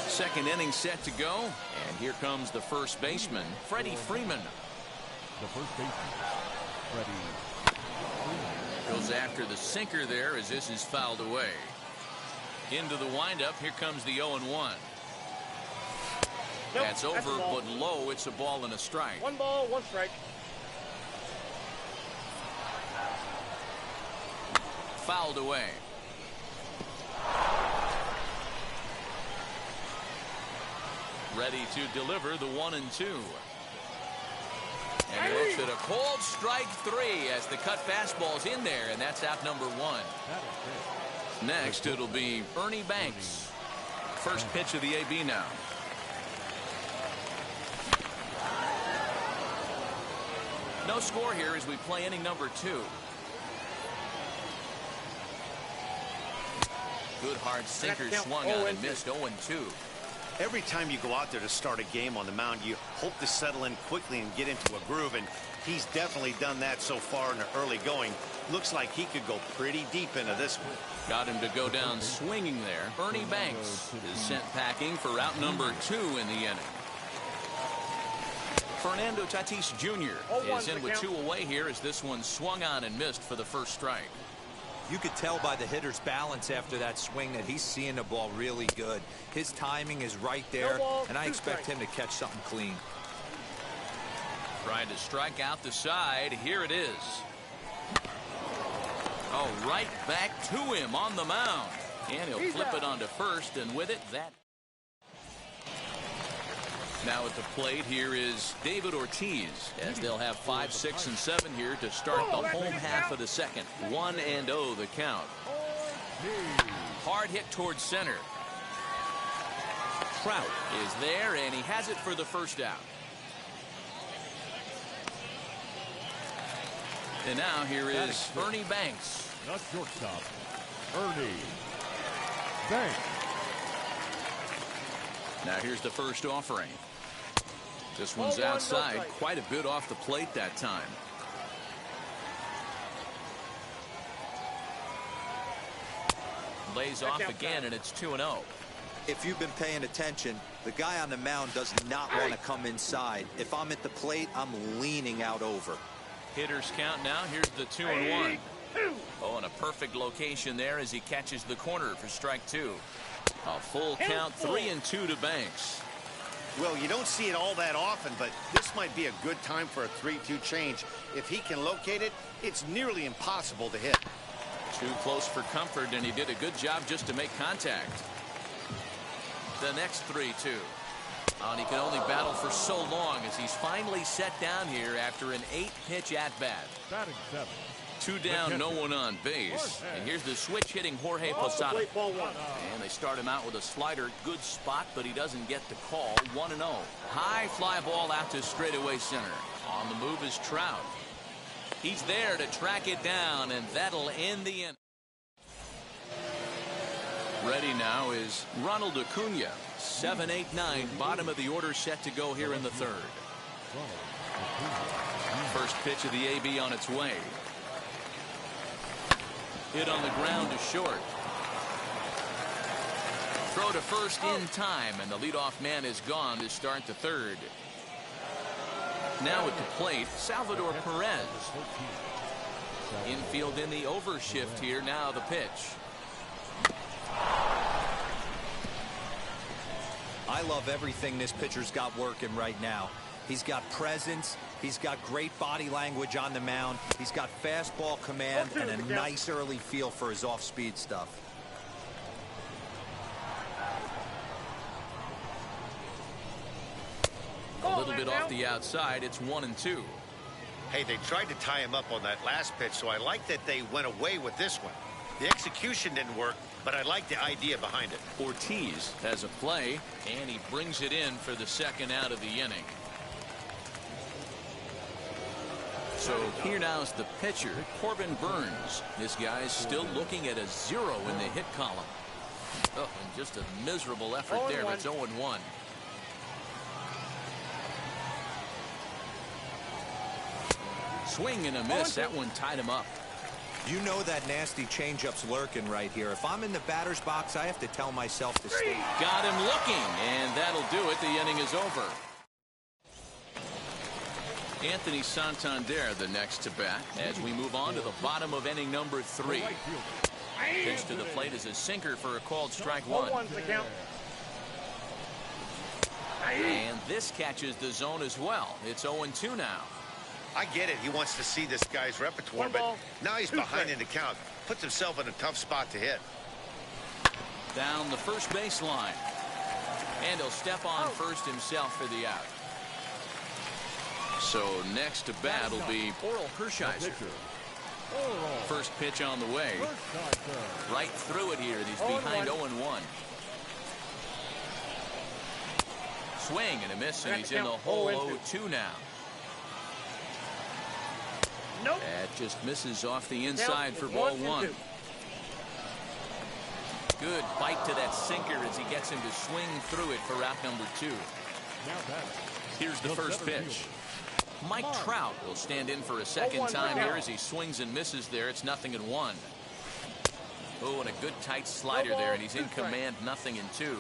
Second inning set to go, and here comes the first baseman, Freddie Freeman. The first baseman, Freddie Freeman. Goes after the sinker there as this is fouled away. Into the windup, here comes the 0-1. That's over, but low. It's a ball and a strike. 1 ball, 1 strike. Fouled away. Ready to deliver the 1-2. And he looks at a cold strike 3 as the cut fastball's in there, and that's out number 1. Next, it'll be Ernie Banks. First pitch of the AB now. No score here as we play inning number 2. Good hard sinker swung on and missed 0-2. Every time you go out there to start a game on the mound, you hope to settle in quickly and get into a groove, and he's definitely done that so far in the early going. Looks like he could go pretty deep into this one. Got him to go down swinging there. Ernie Banks is sent packing for out number 2 in the inning. Fernando Tatis Jr. is in with 2 away here as this one swung on and missed for the first strike. You could tell by the hitter's balance after that swing that he's seeing the ball really good. His timing is right there, and I expect him to catch something clean. Trying to strike out the side. Here it is. Oh, right back to him on the mound. And he'll flip it onto first, and with it, that. Now at the plate, here is David Ortiz, as they'll have 5, 6, and 7 here to start the home half of the second. 1-0 the count. Hard hit towards center. Trout is there, and he has it for the first out. And now here is Ernie Banks. The shortstop, Ernie Banks. Now here's the first offering. This one's outside, quite a bit off the plate that time. Lays off again, and it's 2-0. If you've been paying attention, the guy on the mound does not want to come inside. If I'm at the plate, I'm leaning out over. Hitters count now. Here's the 2-1. Oh, and a perfect location there as he catches the corner for strike 2. A full count, 3-2 to Banks. Well, you don't see it all that often, but this might be a good time for a 3-2 change. If he can locate it, it's nearly impossible to hit. Too close for comfort, and he did a good job just to make contact. The next 3-2. Oh, and he can only battle for so long as he's finally set down here after an 8-pitch at-bat. Batting 7. 2 down, no one on base. And here's the switch hitting Jorge Posada. And they start him out with a slider. Good spot, but he doesn't get the call. 1-0. High fly ball out to straightaway center. On the move is Trout. He's there to track it down, and that'll end the inning. Ready now is Ronald Acuna. 7, 8, 9. Bottom of the order set to go here in the third. First pitch of the AB on its way. Hit on the ground to short. Throw to first in time, and the leadoff man is gone to start the third. Now at the plate, Salvador Perez. Infield in the overshift here. Now the pitch. I love everything this pitcher's got working right now. He's got presence. He's got great body language on the mound. He's got fastball command and a nice early feel for his off-speed stuff. A little bit off the outside. It's 1-2. Hey, they tried to tie him up on that last pitch, so I like that they went away with this one. The execution didn't work, but I like the idea behind it. Ortiz has a play, and he brings it in for the second out of the inning. So here now is the pitcher, Corbin Burns. This guy's still looking at a 0 in the hit column. Oh, and just a miserable effort there. It's 0-1. Swing and a miss. That one tied him up. You know that nasty changeup's lurking right here. If I'm in the batter's box, I have to tell myself to stay. Got him looking, and that'll do it. The inning is over. Anthony Santander the next to bat as we move on to the bottom of inning number 3. Pitch to the plate is a sinker for a called strike 1. And this catches the zone as well. It's 0-2 now. I get it. He wants to see this guy's repertoire, but now he's behind in the count. Puts himself in a tough spot to hit. Down the first baseline. And he'll step on first himself for the out. So next to bat will be Oral Hershiser. First pitch on the way. Right through it here. He's behind 0-1. Swing and a miss, and he's in the hole 0-2 now. That just misses off the inside for ball 1. Good bite to that sinker as he gets him to swing through it for out number 2. Now batting. Here's the first center pitch. fielder. Mike Trout will stand in for a second time here as he swings and misses there. It's 0-1. Oh, and a good tight slider there, and he's in command, 0-2.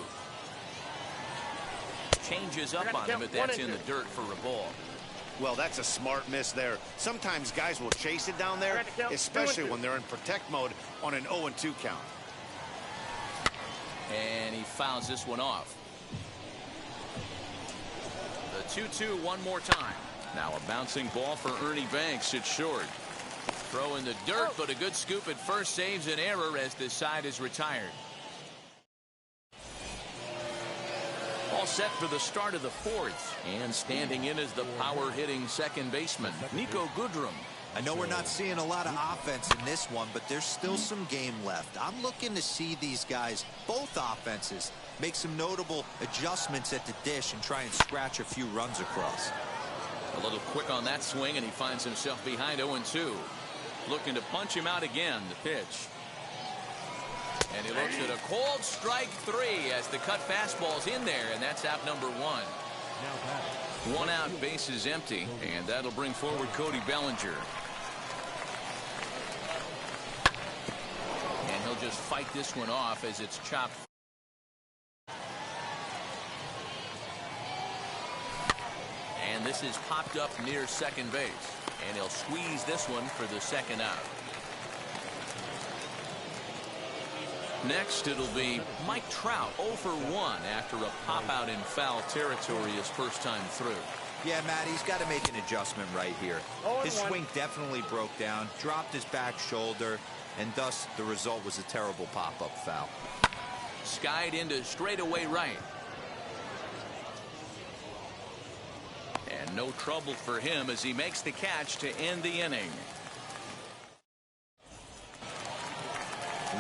Changes up on him, but that's in the dirt for a ball. Well, that's a smart miss there. Sometimes guys will chase it down there, especially when they're in protect mode on an 0-2 count. And he fouls this one off. The 2-2 one more time. Now a bouncing ball for Ernie Banks. It's short. Throw in the dirt, but a good scoop at first saves an error as this side is retired. All set for the start of the 4th. And standing in is the power-hitting second baseman, Nico Goodrum. I know we're not seeing a lot of offense in this one, but there's still some game left. I'm looking to see these guys, both offenses, make some notable adjustments at the dish and try and scratch a few runs across. A little quick on that swing, and he finds himself behind 0-2. Looking to punch him out again, the pitch. And he looks at a cold strike 3 as the cut fastball's in there, and that's out number 1. Now batting. 1 out, bases empty, and that'll bring forward Cody Bellinger. And he'll just fight this one off as it's chopped. And this is popped up near second base. And he'll squeeze this one for the second out. Next, it'll be Mike Trout 0 for 1 after a pop out in foul territory his first time through. Yeah, Matt, he's got to make an adjustment right here. His swing definitely broke down, dropped his back shoulder, and thus the result was a terrible pop-up foul. Skied into straightaway right. And no trouble for him as he makes the catch to end the inning.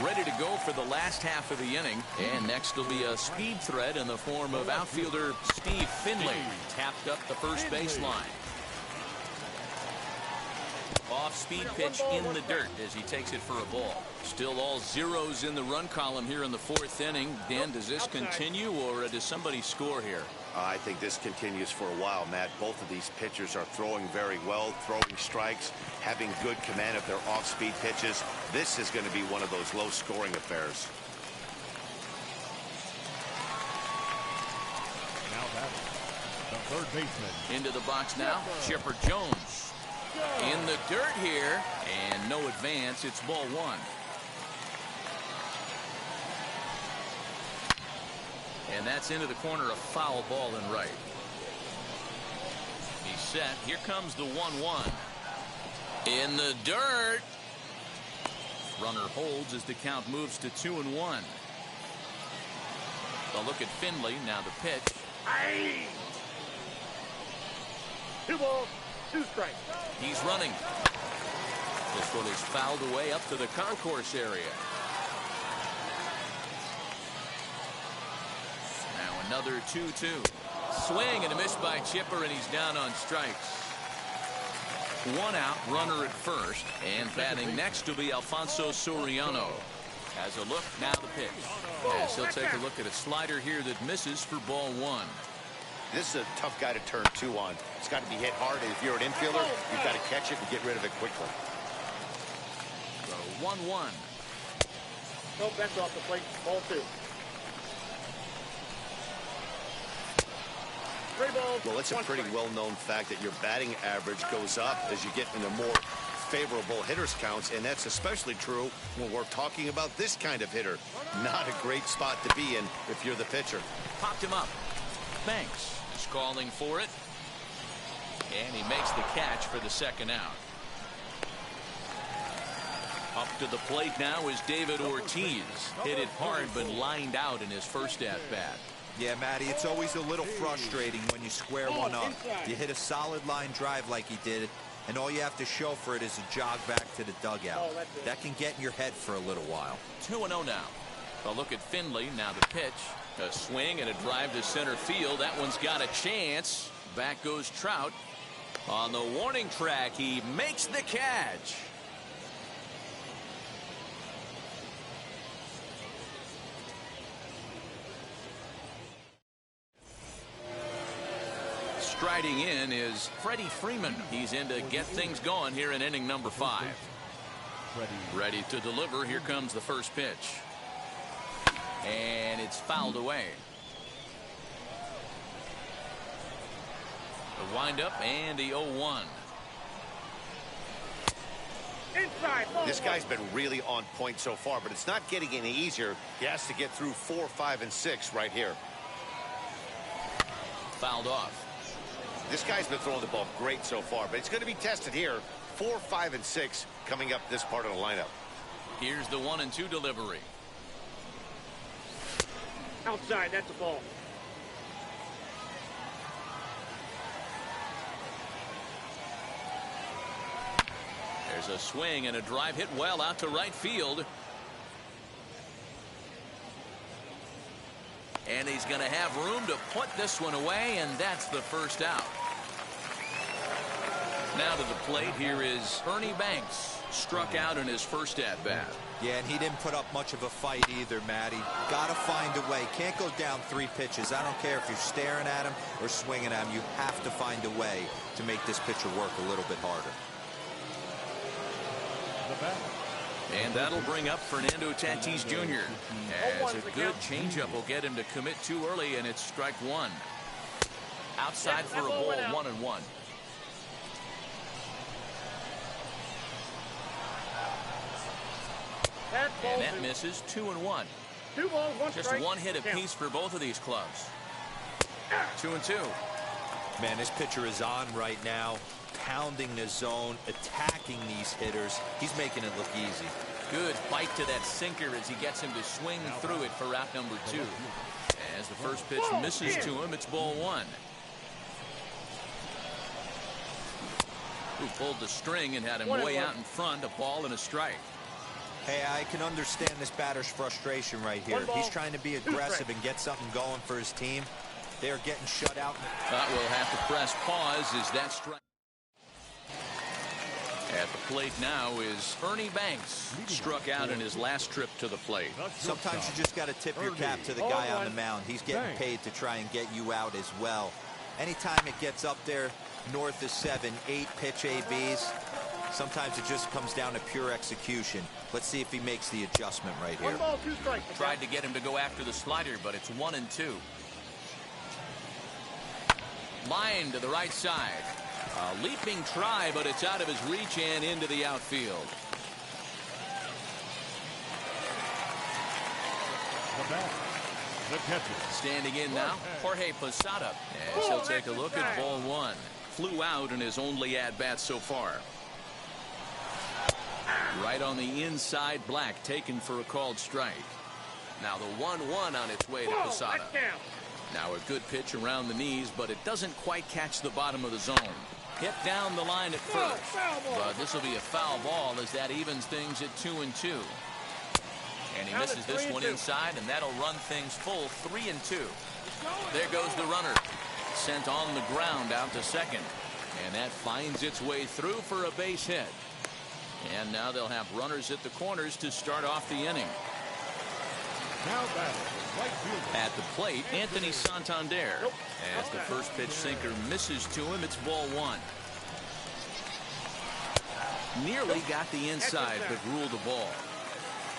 Ready to go for the last half of the inning. And next will be a speed threat in the form of outfielder Steve Finley. Tapped up the first baseline. Off-speed pitch in the dirt as he takes it for a ball. Still all zeros in the run column here in the 4th inning. Dan, does this continue, or does somebody score here? I think this continues for a while, Matt. Both of these pitchers are throwing very well, throwing strikes, having good command of their off-speed pitches. This is going to be one of those low-scoring affairs. Now batting. The third baseman. Into the box now, Chipper Jones. In the dirt here, and no advance. It's ball 1. And that's into the corner, a foul ball in right. He's set. Here comes the 1-1. In the dirt. Runner holds as the count moves to 2-1. A look at Finley. Now the pitch. Aye. 2 balls, 2 strikes. He's running. This one is fouled away up to the concourse area. Now another 2-2. Swing and a miss by Chipper, and he's down on strikes. 1 out, runner at first, and batting next will be Alfonso Soriano. Has a look, now the pitch. As he'll take a look at a slider here that misses for ball 1. This is a tough guy to turn 2 on. It's got to be hit hard, and if you're an infielder, you've got to catch it and get rid of it quickly. So 1-1. No bench off the plate, ball 2. 3 balls. Well, it's a pretty well-known fact that your batting average goes up as you get into more favorable hitters counts, and that's especially true when we're talking about this kind of hitter. Not a great spot to be in if you're the pitcher. Popped him up. Banks is calling for it, and he makes the catch for the second out. Up to the plate now is David Ortiz. Hit it hard but lined out in his first at-bat. Yeah, Matty, it's always a little frustrating when you square one up. You hit a solid line drive like he did, and all you have to show for it is a jog back to the dugout. That can get in your head for a little while. 2-0 now. A look at Finley. Now the pitch. A swing and a drive to center field. That one's got a chance. Back goes Trout. On the warning track, he makes the catch. Striding in is Freddie Freeman. He's in to get things going here in inning number 5. Ready to deliver. Here comes the first pitch. And it's fouled away. The windup and the 0-1. Inside. This guy's been really on point so far, but it's not getting any easier. He has to get through 4, 5, and 6 right here. Fouled off. This guy's been throwing the ball great so far, but it's going to be tested here. 4, 5, and 6 coming up this part of the lineup. Here's the 1-2 delivery. Outside. That's a ball. There's a swing and a drive hit well out to right field. And he's going to have room to put this one away, and that's the first out. Now to the plate, here is Ernie Banks. Struck out in his first at-bat. Yeah, and he didn't put up much of a fight either, Matty. Got to find a way. Can't go down 3 pitches. I don't care if you're staring at him or swinging at him. You have to find a way to make this pitcher work a little bit harder. And that'll bring up Fernando Tatis Jr. As a good changeup will get him to commit too early, and it's strike 1. Outside for a ball, 1-1. And that misses. 2-1. 2 balls, 1 Just strike. 1 hit apiece for both of these clubs. 2-2. Man, this pitcher is on right now, pounding the zone, attacking these hitters. He's making it look easy. Good bite to that sinker as he gets him to swing through it for route number 2. As the first pitch misses to him, it's ball 1. Who pulled the string and had him way out in front, a ball and a strike. Hey, I can understand this batter's frustration right here. He's trying to be aggressive and get something going for his team. They're getting shut out. We'll have to press pause as that strike. At the plate now is Ernie Banks. Struck out in his last trip to the plate. Sometimes you just got to tip your cap to the guy on the mound. He's getting paid to try and get you out as well. Anytime it gets up there north of 7, 8 pitch ABs, sometimes it just comes down to pure execution. Let's see if he makes the adjustment right here. 1 ball, 2 strikes. Tried to get him to go after the slider, but it's 1-2. Line to the right side. A leaping try, but it's out of his reach and into the outfield. The catcher. Standing in now, Jorge Posada. As he'll take a look at ball 1. Flew out in his only at-bat so far. Right on the inside, Black taken for a called strike. Now the 1-1 on its way to Posada. Now a good pitch around the knees, but it doesn't quite catch the bottom of the zone. Hit down the line at first, but this will be a foul ball as that evens things at 2-2. And he misses this one inside, and that'll run things full 3-2. There goes the runner. Sent on the ground out to second. And that finds its way through for a base hit. And now they'll have runners at the corners to start off the inning. Now batting, right fielder. At the plate, Anthony Santander. As the first pitch sinker misses to him, it's ball 1. Nearly got the inside, but ruled the ball.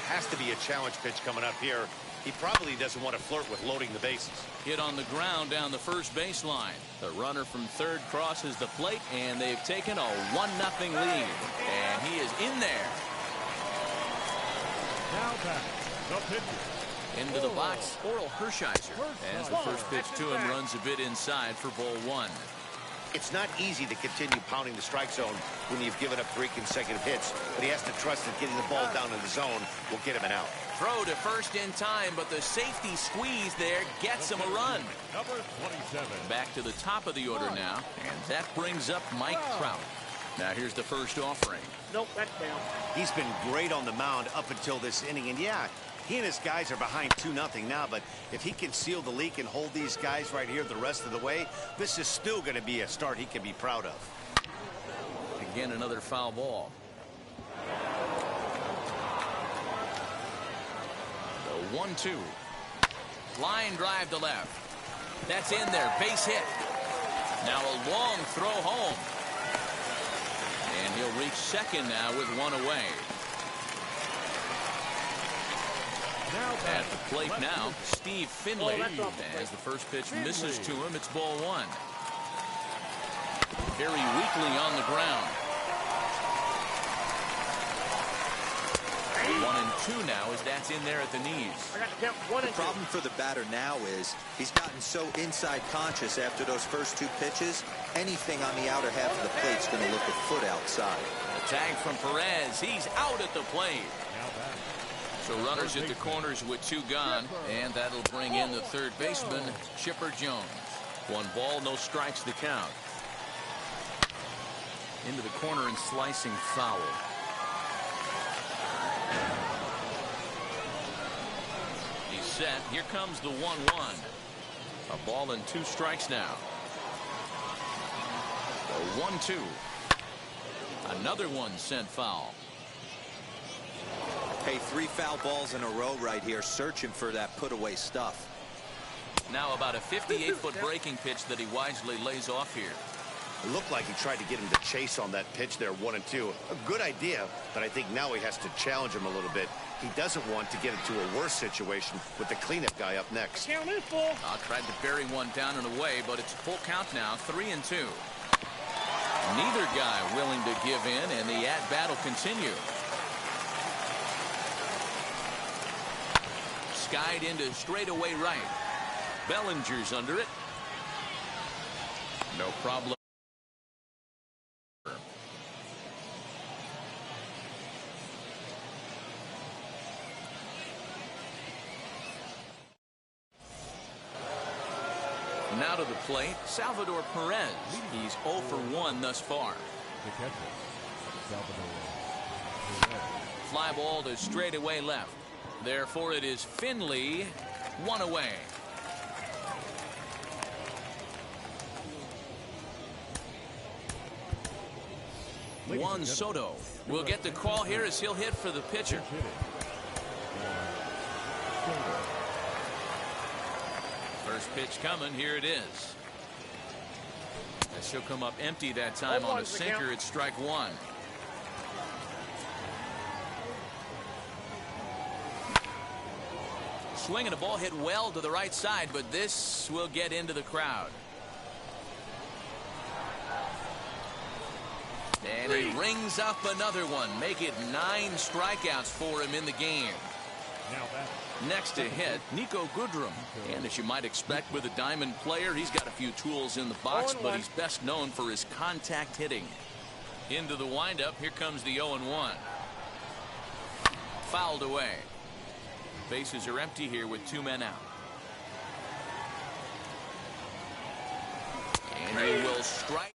Has to be a challenge pitch coming up here. He probably doesn't want to flirt with loading the bases. Hit on the ground down the first baseline. The runner from third crosses the plate, and they've taken a 1-0 lead. And he is in there. Now batting, the pitcher. Into the box, Oral Hershiser. As the first pitch to him runs a bit inside for ball 1. It's not easy to continue pounding the strike zone when you've given up 3 consecutive hits, but he has to trust that getting the ball down in the zone will get him an out. Throw to first in time, but the safety squeeze there gets him a run. Number 27. Back to the top of the order now, and that brings up Mike Trout. Now here's the first offering. Nope, that's down. He's been great on the mound up until this inning, and yeah, he and his guys are behind 2-0 now, but if he can seal the leak and hold these guys right here the rest of the way, this is still going to be a start he can be proud of. Again, another foul ball. The 1-2. Line drive to left. That's in there. Base hit. Now a long throw home. And he'll reach second now with one away. At the plate now, Steve Finley. As the first pitch misses to him, it's ball one. Very weakly on the ground. 1-2 now as that's in there at the knees. The problem for the batter now is he's gotten so inside conscious after those first two pitches. Anything on the outer half of the plate's going to look a foot outside. The tag from Perez. He's out at the plate. So runners at the corners with two gone, and that'll bring in the third baseman, Chipper Jones. 1 ball, no strikes to count. Into the corner and slicing foul. He's set. Here comes the 1-1. A ball and 2 strikes now. The 1-2. Another one sent foul. Hey, 3 foul balls in a row right here, searching for that put-away stuff. Now about a 58-foot breaking pitch that he wisely lays off here. It looked like he tried to get him to chase on that pitch there, 1-2. A good idea, but I think now he has to challenge him a little bit. He doesn't want to get into a worse situation with the cleanup guy up next. Count is full. Tried to bury one down and away, but it's full count now, 3-2. Neither guy willing to give in, and the at-bat will continue. Skied into straightaway right. Bellinger's under it. No problem. Now to the plate, Salvador Perez. He's 0 for 1 thus far. Fly ball to straightaway left. Therefore, it is Finley, 1 away. Juan Soto will get the call here as he'll hit for the pitcher. First pitch coming. Here it is. As she'll come up empty that time on a sinker. It's strike 1. Swinging a ball hit well to the right side, but this will get into the crowd. And he rings up another one. Make it 9 strikeouts for him in the game. Next to hit, Nico Goodrum. And as you might expect with a diamond player, he's got a few tools in the box, but he's best known for his contact hitting. Into the windup, here comes the 0-1. Fouled away. Bases are empty here with 2 men out. And he will strike.